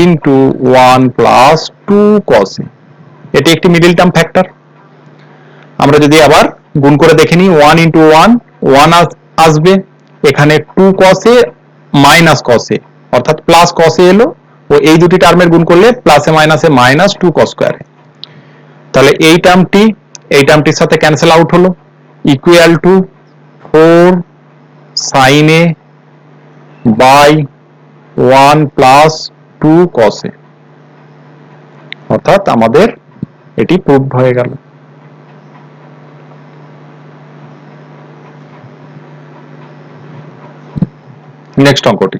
into 1 plus 2 cos a। এটি একটি মিডল টার্ম ফ্যাক্টর। আমরা যদি আবার গুণ করে দেখে নিই 1 ইন্টু 1 1 আসবে এখানে 2 cos a minus cos a অর্থাৎ প্লাস cos a এলো ও এই দুটি টার্মের গুণ করলে প্লাসে মাইনাসে মাইনাস 2 cos স্কয়ার। তাহলে এই টার্মটির সাথে ক্যান্সেল আউট হলো equal to 4 sin a by 1 plus 2 cos a অর্থাৎ আমাদের এটি প্রুভড হয়ে গেল। নেক্সট অঙ্কটি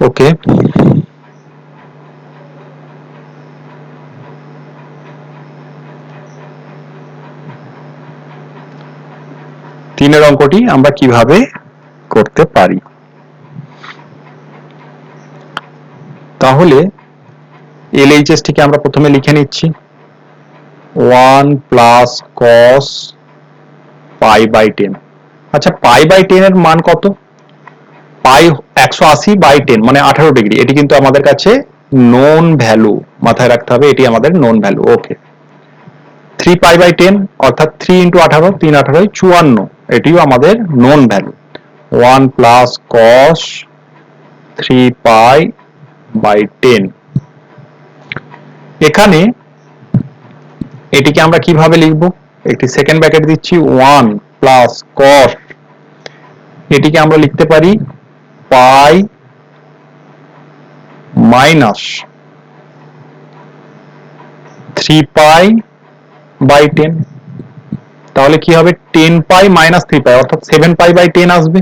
ওকে 3 অঙ্কটি আমরা কিভাবে করতে পারি তাহলে LHS টিকে আমরা প্রথমে লিখে নিচ্ছি 1 প্লাস cos পাই বাই 10। আচ্ছা পাই বাই 10 এর মান কত পাই 180 বাই 10 মানে 18 ডিগ্রি এটি কিন্তু আমাদের কাছে নোন ভ্যালু মাথায় রাখতে হবে এটি আমাদের known value okay 3 pi by 10 অর্থাৎ 3 ইন্টু 18 3 18 54 এটিও আমাদের known value 1 plus cos 3 pi by 10 এখানে এটিকে আমরা কিভাবে লিখব একটি সেকেন্ড ব্র্যাকেট দিচ্ছি 1 প্লাস cos এটিকে আমরা লিখতে পারি পাই মাইনাস 3 পাই বাই 10 তাহলে কি হবে 10 পাই মাইনাস 3 পাই অর্থাৎ 7 পাই বাই 10 আসবে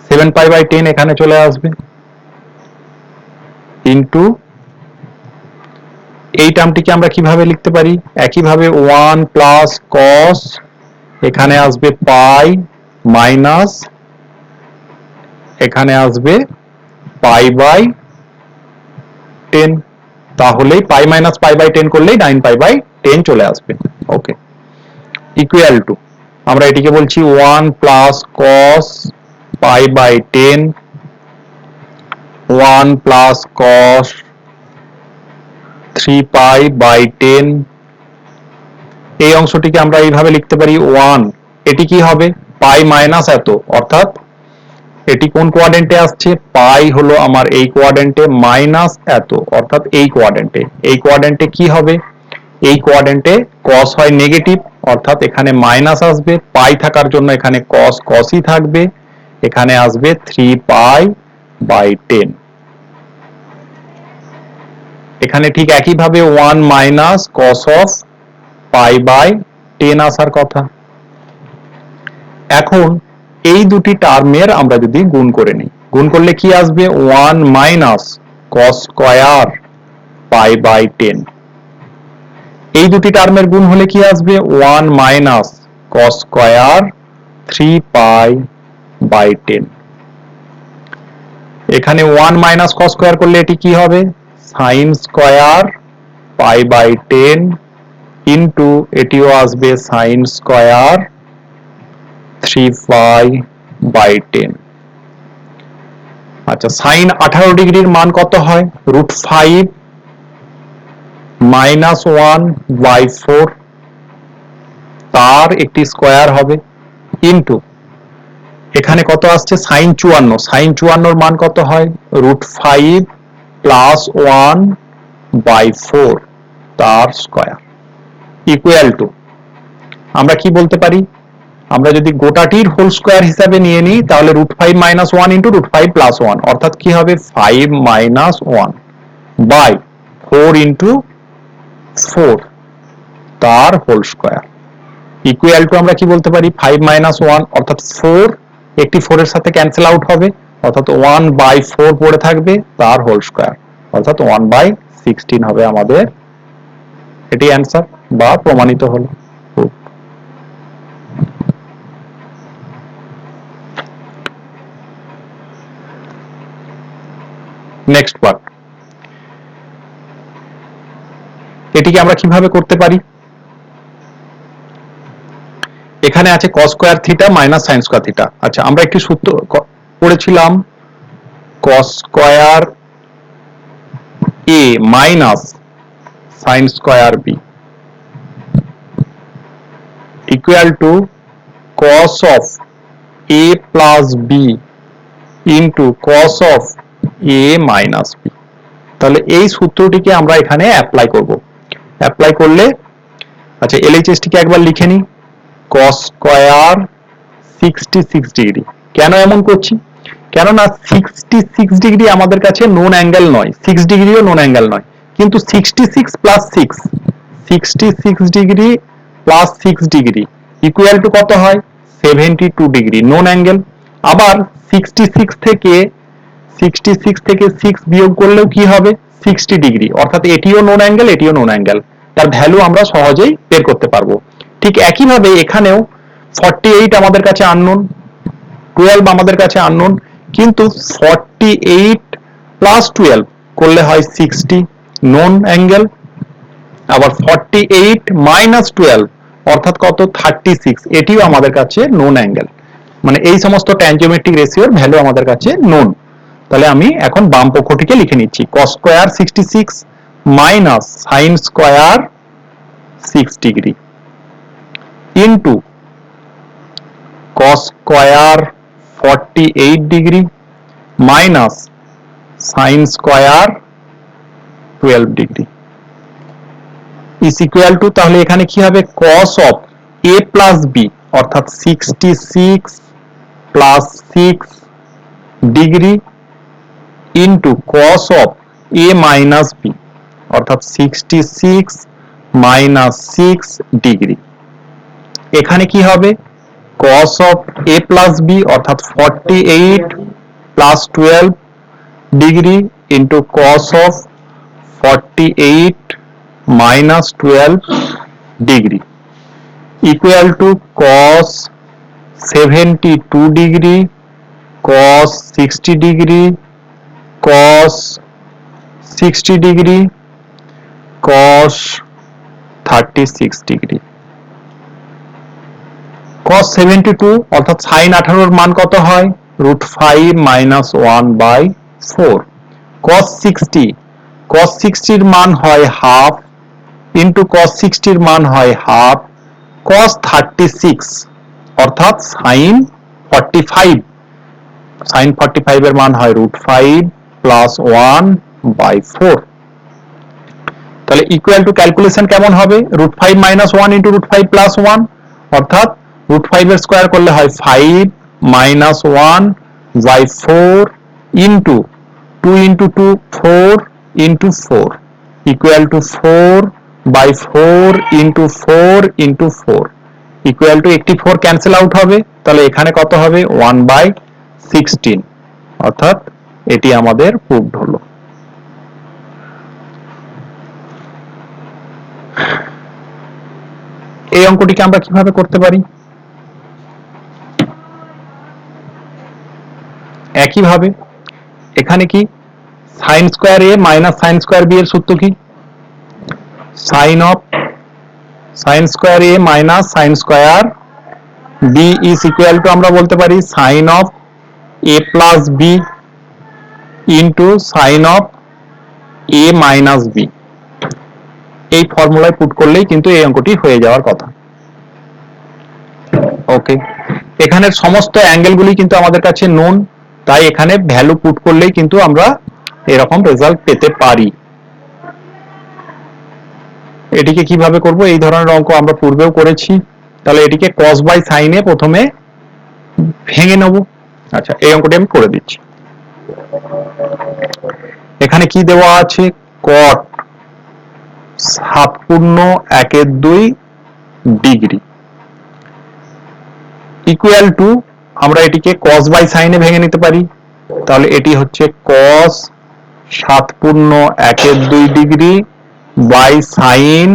7 পাই বাই 10 এখানে চলে আসবে ইনটু এই টার্মটিকে আমরা কিভাবে লিখতে পারি একইভাবে 1 প্লাস cos এখানে আসবে পাই মাইনাস এখানে আসবে পাই বাই 10 তাহলেই পাই মাইনাস পাই বাই 10 করলেই 9 পাই বাই 10 চলে আসবে ওকে ইকুয়াল টু আমরা এটিকে বলছি 1 plus cos pi by 10 1 plus cos 3 pi by 10 এই অংশটিকে আমরা এইভাবে লিখতে পারি 1 এটি কি হবে পাই মাইনাস এত অর্থাৎ এটি কোন কোয়াড্রেন্টে আসছে পাই হলো আমার এই কোয়াড্রেন্টে মাইনাস এত অর্থাৎ এই কোয়াড্রেন্টে কি হবে এই কোয়াড্রেন্টে cos হয় নেগেটিভ অর্থাৎ এখানে মাইনাস আসবে পাই থাকার জন্য এখানে cos cosই থাকবে এখানে আসবে 3 পাই বাই 10 এখানে ঠিক একই ভাবে 1 minus cos of pi by 10 আসার কথা এখন এই দুটি টার্মের আমরা যদি গুণ করে নিই গুণ করলে কি আসবে 1 minus cos square pi by 10 এই দুটি টার্মের গুণ হলে কি আসবে 1 minus cos square 3 pi by 10 এখানে 1 মাইনাস cos স্কয়ার করলে এটি কি হবে sin square pi by 10 into এটিও আসবে sin স্কয়ার 3 পাই বাই 10 আচ্ছা sin 18 ডিগ্রির মান কত হয় √5 মাইনাস 1 বাই 4 তার একটি স্কয়ার হবে ইনটু এখানে কত আসছে sin 54 এর মান কত হয় √5 প্লাস 1 বাই 4 তার স্কয়ার ইকুয়াল টু আমরা কি বলতে পারি আমরা যদি গোটাটির হোল স্কোয়ার হিসাবে নিয়ে নিই তাহলে √5 - 1 × √5 + 1 অর্থাৎ কি হবে 5 - 1 বাই 4 × 4 তার হোল স্কোয়ার ইকুয়াল টু আমরা কি বলতে পারি 5 - 1 অর্থাৎ 4 একটি 4 এর সাথে ক্যান্সেল আউট হবে অর্থাৎ 1/4 পড়ে থাকবে তার হোল স্কোয়ার অর্থাৎ 1/16 হবে আমাদের এটি অ্যান্সার বা প্রমাণিত হলো। নেক্সট পার্ট, এটিকে আমরা কিভাবে করতে পারি? এখানে আছে cos square theta minus sin square theta. আচ্ছা, আমরা একটি সূত্র পড়েছিলাম cos square a minus sin square b equal to cos of a plus b into cos of a minus b। তাহলে এই সূত্রটিকে আমরা এখানে অ্যাপ্লাই করব। অ্যাপ্লাই করলে আচ্ছা এলএইচএস টিকে একবার লিখে নিই cos স্কয়ার 66 ডিগ্রি। কেন এমন করছি? কেননা 66 ডিগ্রি আমাদের কাছে নোন অ্যাঙ্গেল নয়, 6 ডিগ্রিও নোন অ্যাঙ্গেল নয়, কিন্তু 66 plus 6 66 degree plus 6 degree equal two কত হয় 72 ডিগ্রি নোন অ্যাঙ্গেল। আবার 66 থেকে 6 বিয়োগ করলেও কি হবে 60 ডিগ্রি, অর্থাৎ এটিও নোন অ্যাঙ্গেল এটিও নোন অ্যাঙ্গেল, তার ভ্যালু আমরা সহজেই বের করতে পারবো। ঠিক একইভাবে এখানেও 48 আমাদের কাছে আননোন, 12 আমাদের কাছে আননোন, কিন্তু 48 প্লাস 12 করলে হয় 60 নোন অ্যাঙ্গেল। আবার 48 মাইনাস 12 অর্থাৎ কত 36 এটিও আমাদের কাছে নোন অ্যাঙ্গেল। মানে এই সমস্ত ট্যানজিওমেট্রিক রেশিওর ভ্যালু আমাদের কাছে নোন। তাহলে আমি এখন বাম পক্ষটিকে লিখে নিচ্ছি cos square 66 minus sin square 6 degree into cos square 48 degree minus sin square 12 degree is equal to, তাহলে এখানে কি হবে cos of a plus b অর্থাৎ 66 plus 6 degree into cos of a minus b অর্থাৎ 66 minus 6 ডিগ্রি। এখানে কি হবে cos of a plus b অর্থাৎ 48 plus 12 degree into cos of 48 minus 12 degree equal to cos 72 degree cos 60 degree cos 60 degree cos 36 degree. cos 72 অর্থাৎ sin 18 এর মান কত হয় √5 - 1/4। cos 60 এর মান হয় হাফ ইনটু cos 60 এর মান হয় হাফ cos 36 অর্থাৎ sin 45 এর মান হয় √5 প্লাস 1/4। তাহলে ইকুয়াল টু ক্যালকুলেশন কেমন হবে √5 - 1 × √5 প্লাস 1 অর্থাৎ √5 এর স্কয়ার করলে হয় 5 - 1/4 into 2 × 2 4 × 4 equal to 4/4 × 4 × 4 equal to একটি 4 ক্যান্সেল আউট হবে, তাহলে এখানে কত হবে 1/16 অর্থাৎ এটি আমাদের প্রুভড হলো। এই অঙ্কটিকে আমরা কিভাবে করতে পারি? একইভাবে এখানে কি sin square a minus sin square b এর সূত্র কি sin square a minus sin square b is equal to আমরা বলতে পারি sin of a plus b into sin of a minus b। এই ফর্মুলায় পুট করলেই কিন্তু এই অঙ্কটি হয়ে যাওয়ার কথা। ওকে, এখানের সমস্ত অ্যাঙ্গেলগুলি কিন্তু আমাদের কাছে নোন, তাই এখানে ভ্যালু পুট করলেই কিন্তু আমরা এরকম রেজাল্ট পেতে পারি। এটিকে কিভাবে করব? এই ধরনের অঙ্ক আমরা পূর্বেও করেছি, তাহলে এটিকে কস বাই সাইনে প্রথমে ভেঙে নেব। আচ্ছা, এই অঙ্কটি আমি করে দিচ্ছি। এখানে কি দেওয়া আছে, কট 7/1/2 ডিগ্রি ইকুয়াল টু, আমরা এটিকে কস বাই সাইনে ভেঙে নিতে পারি। তাহলে এটি হচ্ছে cos 7/1/2 degree by sine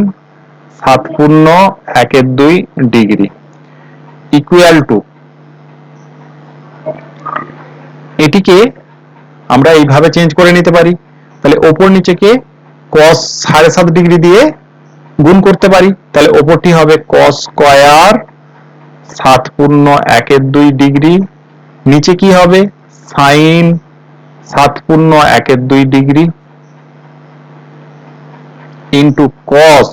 7/1/2 degree equal to, এটিকে আমরা এইভাবে চেঞ্জ করে নিতে পারি। তাহলে ওপর নিচেকে কস 7.5 ডিগ্রি দিয়ে গুণ করতে পারি। তাহলে ওপরটি হবে কস স্কয়ার 7/1/2 ডিগ্রি, নিচে কি হবে sine 7/1/2 degree into cos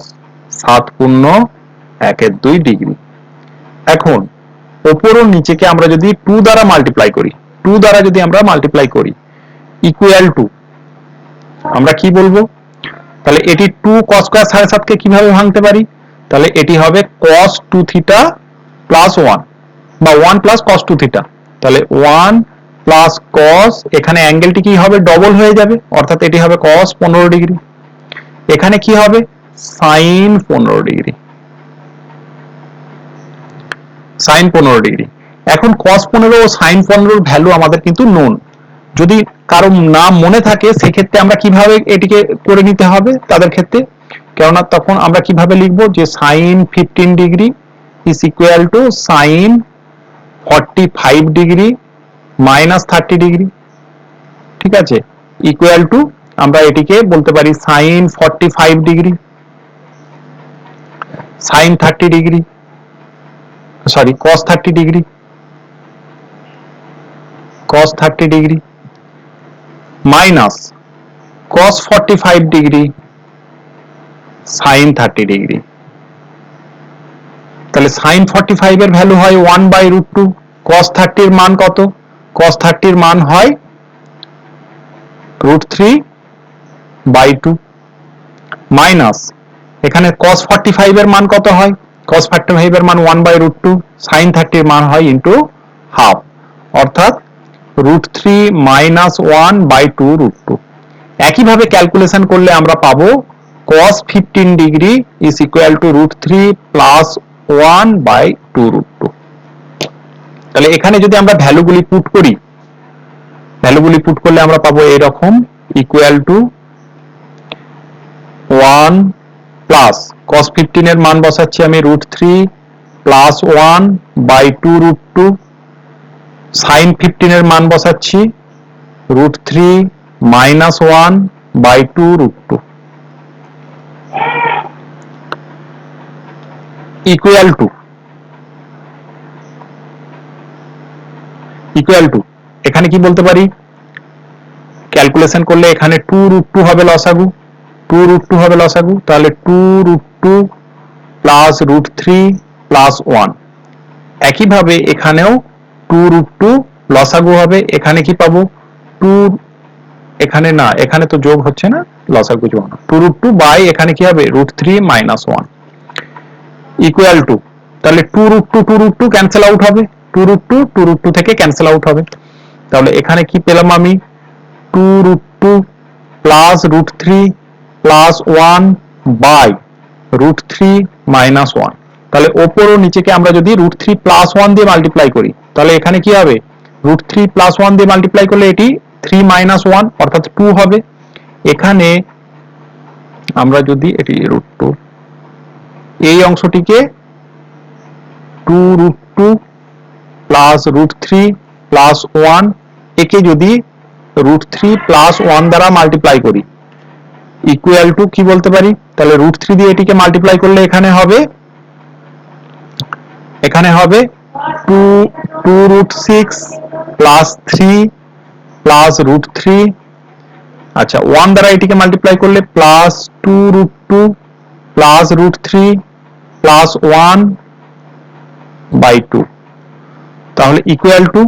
7/1/2 degree. এখন ওপর ও নিচেকে আমরা যদি 2 দ্বারা মাল্টিপ্লাই করি, 2 দ্বারা যদি আমরা মাল্টিপ্লাই করি ইকুয়াল টু, আমরা কি বলবো, তাহলে এটি 2 cos স্কয়ার 7.5 কে কিভাবে ভাঙতে পারি, তাহলে এটি হবে cos 2 থিটা প্লাস 1 বা 1 প্লাস cos 2 থিটা। তাহলে 1 প্লাস cos, এখানে অ্যাঙ্গেলটি কি হবে, ডবল হয়ে যাবে, অর্থাৎ এটি হবে cos 15 ডিগ্রি। এখানে কি হবে sin 15 ডিগ্রি, sin 15 ডিগ্রি। এখন cos 15 ও sin 15 এর ভ্যালু আমাদের কিন্তু নোন। যদি কারো নাম মনে থাকে সেক্ষেত্রে আমরা কিভাবে এটিকে করে নিতে হবে তাদের ক্ষেত্রে, কেননা তখন আমরা কিভাবে লিখবো যে sin 15 degree is equal two sin 45 degree minus 30 degree, ঠিক আছে, ইকুয়াল টু, আমরা এটিকে বলতে পারি sin 45 degree sin 30 degree, sorry cos 30 degree, cos 30 degree minus cos 45 degree sin 30 degree. তাহলে sin 45 এর ভ্যালু হয় 1/√2, cos 30 এর মান কত, cos 30 এর মান হয় √3/2 মাইনাস, এখানে cos 45 এর মান কত হয়, cos 45 এর মান 1/√2, sin 30 এর মান হয় ইন্টু হাফ, অর্থাৎ √3 মাইনাস 1/2√2। একইভাবে ক্যালকুলেশন করলে আমরা পাবো cos 15 degree is equal to √3 plus 1/2√2। তাহলে এখানে যদি আমরা ভ্যালুগুলি পুট করি, ভ্যালুগুলি পুট করলে আমরা পাবো এরকম, ইকুয়াল টু 1 প্লাস cos 15 এর মান বসাচ্ছি আমি √3 প্লাস 1/2√2, sin 15 এর মান বসাচ্ছি √3 মাইনাস 1/2√2 ইকুয়াল টু, এখানে কি বলতে পারি, ক্যালকুলেশন করলে এখানে 2√2 হবে লসাগু, 2√2 হবে লসাগু, তাহলে 2√2 প্লাস √3 প্লাস 1। একইভাবে এখানেও 2√2 লসাগু হবে, এখানে কি পাবো 2, এখানে না, এখানে তো যোগ হচ্ছে না, লসাগু যোগ না, 2√2 বাই এখানে কি হবে √3 মাইনাস 1 ইকুয়াল টু, তাহলে 2√2 ক্যান্সেল আউট হবে, 2√2 থেকে ক্যান্সেল আউট হবে। তাহলে এখানে কি পেলাম আমি, 2√2 প্লাস √3 প্লাস 1 বাই √3 মাইনাস 1। তাহলে ওপর ও নিচেকে আমরা যদি √3 প্লাস 1 দিয়ে মাল্টিপ্লাই করি, তাহলে এখানে কি হবে, √3 প্লাস 1 দিয়ে মাল্টিপ্লাই করলে এটি 3 মাইনাস 1 অর্থাৎ 2 হবে। এখানে আমরা যদি এটি √2, এই অংশটিকে 2√2 প্লাস √3 প্লাস 1, একে যদি √3 প্লাস 1 দ্বারা মাল্টিপ্লাই করি ইকুয়াল টু কি বলতে পারি, তাহলে √3 দিয়ে এটিকে মাল্টিপ্লাই করলে এখানে হবে 2√6 প্লাস 3 প্লাস √3, আচ্ছা 1 দ্বারা এটিকে মাল্টিপ্লাই করলে প্লাস 2√2 প্লাস √3 প্লাস 1/2, তাহলে ইকুয়াল টু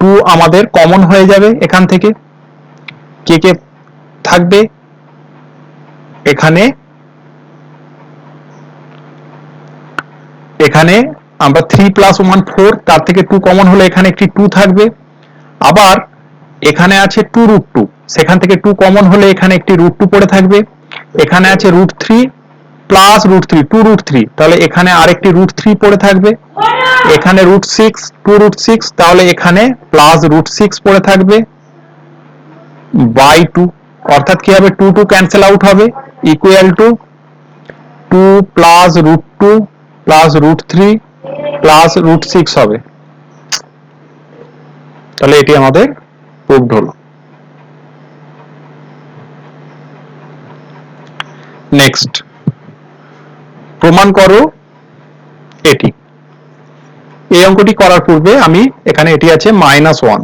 2 আমাদের কমন হয়ে যাবে এখান থেকে, কে কে থাকবে, এখানে আমরা 3 প্লাস 1 4, তার থেকে 2 কমন হলে এখানে একটি 2 থাকবে। আবার এখানে আছে 2 রুট 2, সেখান থেকে 2 কমন হলে এখানে একটি রুট 2 পড়ে থাকবে। এখানে আছে রুট 3 প্লাস রুট 3, 2 রুট 3, তাহলে এখানে আরেকটি রুট 3 পড়ে থাকবে। এখানে রুট 6, 2 রুট 6, তাহলে এখানে প্লাস রুট 6 পড়ে থাকবে বাই 2, অর্থাৎ কি হবে 2 2 ক্যান্সেল আউট হবে, equal to 2 plus root 2 plus root 3 plus root 6 হবে। তাহলে এটি আমাদের প্রুভড হলো। নেক্সট, প্রমাণ করো এটি। এই অঙ্কটি করার পূর্বে আমি এখানে এটি আছে -1,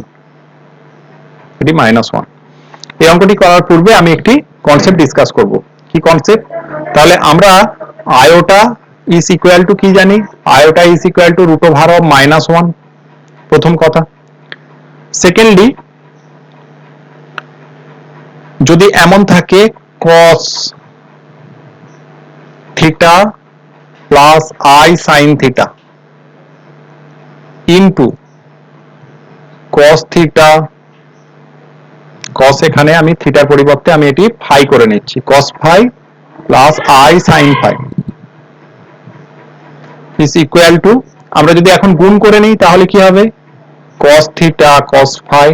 এটি -1। এই অঙ্কটি করার পূর্বে আমি একটি কনসেপ্ট ডিসকাস করব। কি কনসেপ্ট? তাহলে আমরা আয়োটা ইজ ইকুয়াল টু কি জানি? Iota is equal to root over of -1, প্রথম কথা। সেকেন্ডলি, যদি এমন থাকে cos theta plus i sin theta into cos theta, cos এখানে আমি থিটার পরিবর্তে আমি এটি ফাই করে নিচ্ছি, cos phi plus i sin phi is equal to, আমরা যদি এখন গুণ করে নিই তাহলে কি হবে? cos theta cos phi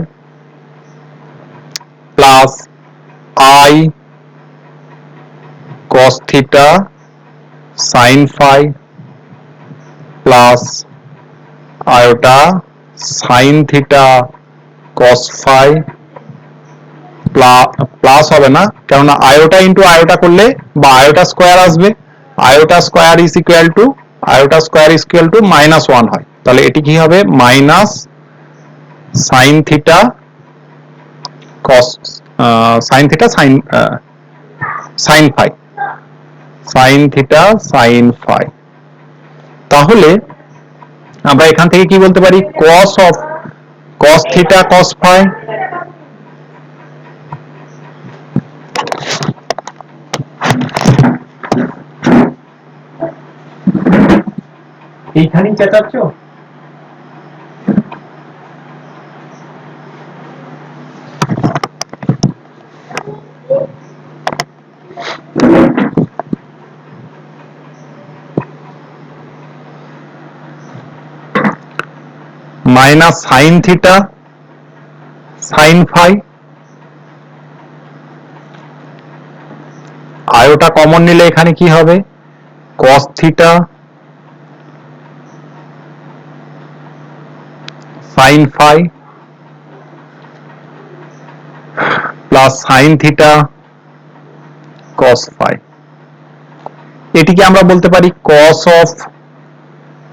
plus i cos theta sin phi plus iota sin theta cos phi, plus হবে না, কেননা আয়োটা ইন্টু আয়োটা করলে বা আয়োটা স্কোয়ার আসবে, iota square is equal to -1 হয়। তাহলে এটি কি হবে? Minus sine theta cos sine theta sine phi, sine theta sine phi. তাহলে আমরা এখান থেকে কি বলতে পারি? cos অফ cos থিটা cos ফাই এইখানেই চেঁচাচ্ছ? Minus sine theta sine phi, iota common নিলে এখানে কি হবে? cos theta sine phi plus sine theta cos phi. এটিকে আমরা বলতে পারি cos of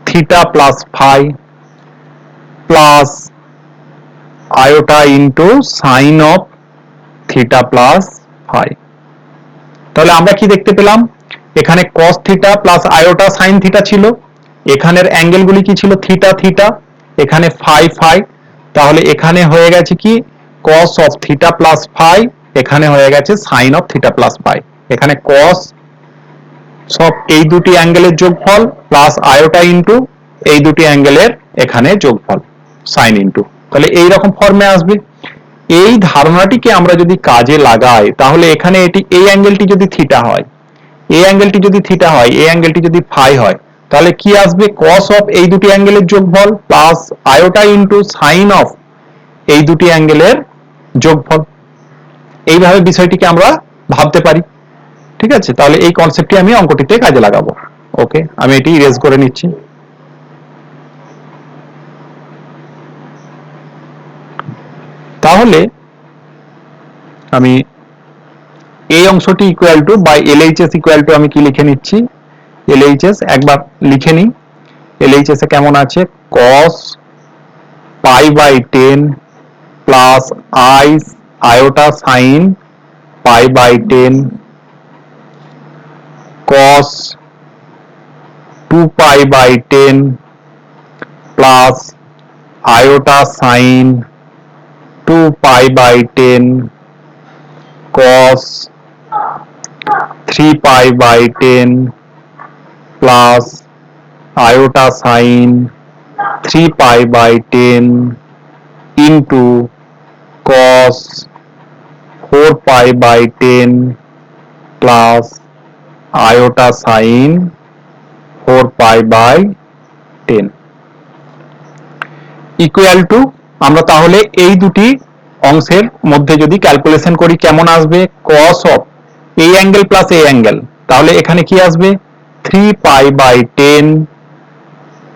theta plus phi plus iota into sine of theta plus phi. তাহলে আমরা কি দেখতে পেলাম? এখানে cos theta plus iota sine theta ছিল, এখানের অ্যাঙ্গেলগুলি কি ছিল? থিটা থিটা, এখানে ফাই ফাই, তাহলে এখানে হয়ে গেছে কি cos of theta plus phi, এখানে হয়ে গেছে sine of theta plus phi. এখানে cos সব এই দুটি অ্যাঙ্গেলের যোগফল প্লাস আয়োটা ইন্টু এই দুটি অ্যাঙ্গেলের এখানে যোগফল সাইন ইন্টু, তাহলে এই রকম ফর্মে আসবে। এই ধারণাটিকে আমরা যদি কাজে লাগাই তাহলে এখানে এটি এই অ্যাঙ্গেলটি যদি থিটা হয়, এই অ্যাঙ্গেলটি যদি থিটা হয়, এই অ্যাঙ্গেলটি যদি ফাই হয়, তাহলে কি আসবে? cos অফ এই দুটি অ্যাঙ্গেলের যোগফল plus iota into sine of এই দুটি অ্যাঙ্গেলের যোগফল। এইভাবে বিষয়টিকে আমরা ভাবতে পারি। ঠিক আছে, তাহলে এই কনসেপ্টটি আমি অঙ্কটিতে কাজে লাগাবো। ওকে, আমি এটি ইরেজ করে নিচ্ছি। তাহলে আমি এই অংশটি equal to by LHS equal to আমি কি লিখে নিচ্ছি? এলএইচএস একবার লিখে নিই। এলএইচএস এ কেমন আছে? cos pi by 10 plus i iota sine pi by 10 cos 2 pi by 10 plus iota sine 2 pi by 10 cos 3 pi by 10 plus iota sine 3 pi by 10 into cos 4 pi by 10 plus iota sine 4 pi by 10 equal to আমরা তাহলে এই দুটি অংশের মধ্যে যদি calculation করি কেমন আসবে cos অফ এই অ্যাঙ্গেল প্লাস এই অ্যাঙ্গেল তাহলে এখানে কি আসবে 3 pi by 10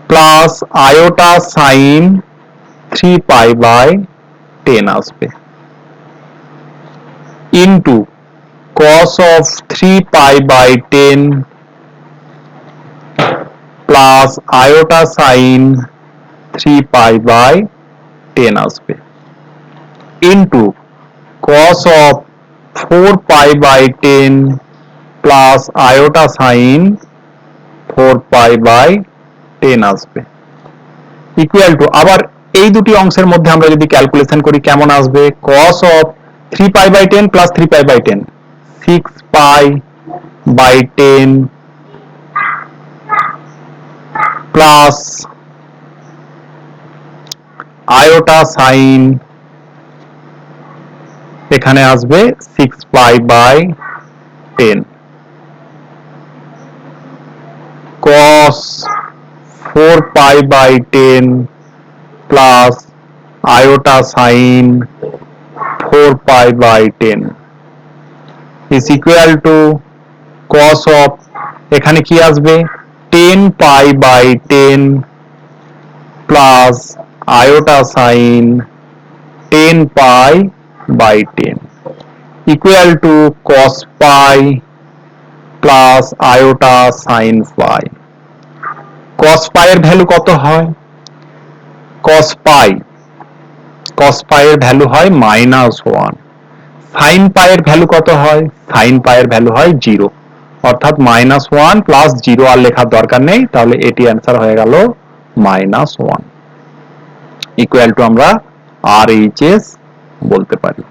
plus iota sine 3 pi by 10 আসবে into cos of 3 pi by 10 plus iota sine 3 pi by 10 আসবে into cos of 4 pi by 10 plus iota sine 4 pi by 10 আসবে equal to আবার এই দুটি অংশের মধ্যে আমরা যদি ক্যালকুলেশন করি কেমন আসবে cos of 3 pi by 10 plus 3 pi by 10 6 pi by 10 plus iota sin এখানে আসবে 6 pi by 10 cos 4 pi by 10 plus iota sin 4 pi by 10 is equal to cos of এখানে কি আসবে 10 pi by 10 plus iota sin 10 pi by 10 equal to cos pi plus iota sin phi cos pi এর value কত হয় cos pi এর value হয় -1 sin pi এর value কত হয় sin pi এর ভ্যালু হয় 0 অর্থাৎ -1 প্লাস 0 আর লেখার দরকার নেই তাহলে এটি आंसर হয়ে গেল -1 ইকুয়াল টু আমরা RHS বলতে পারি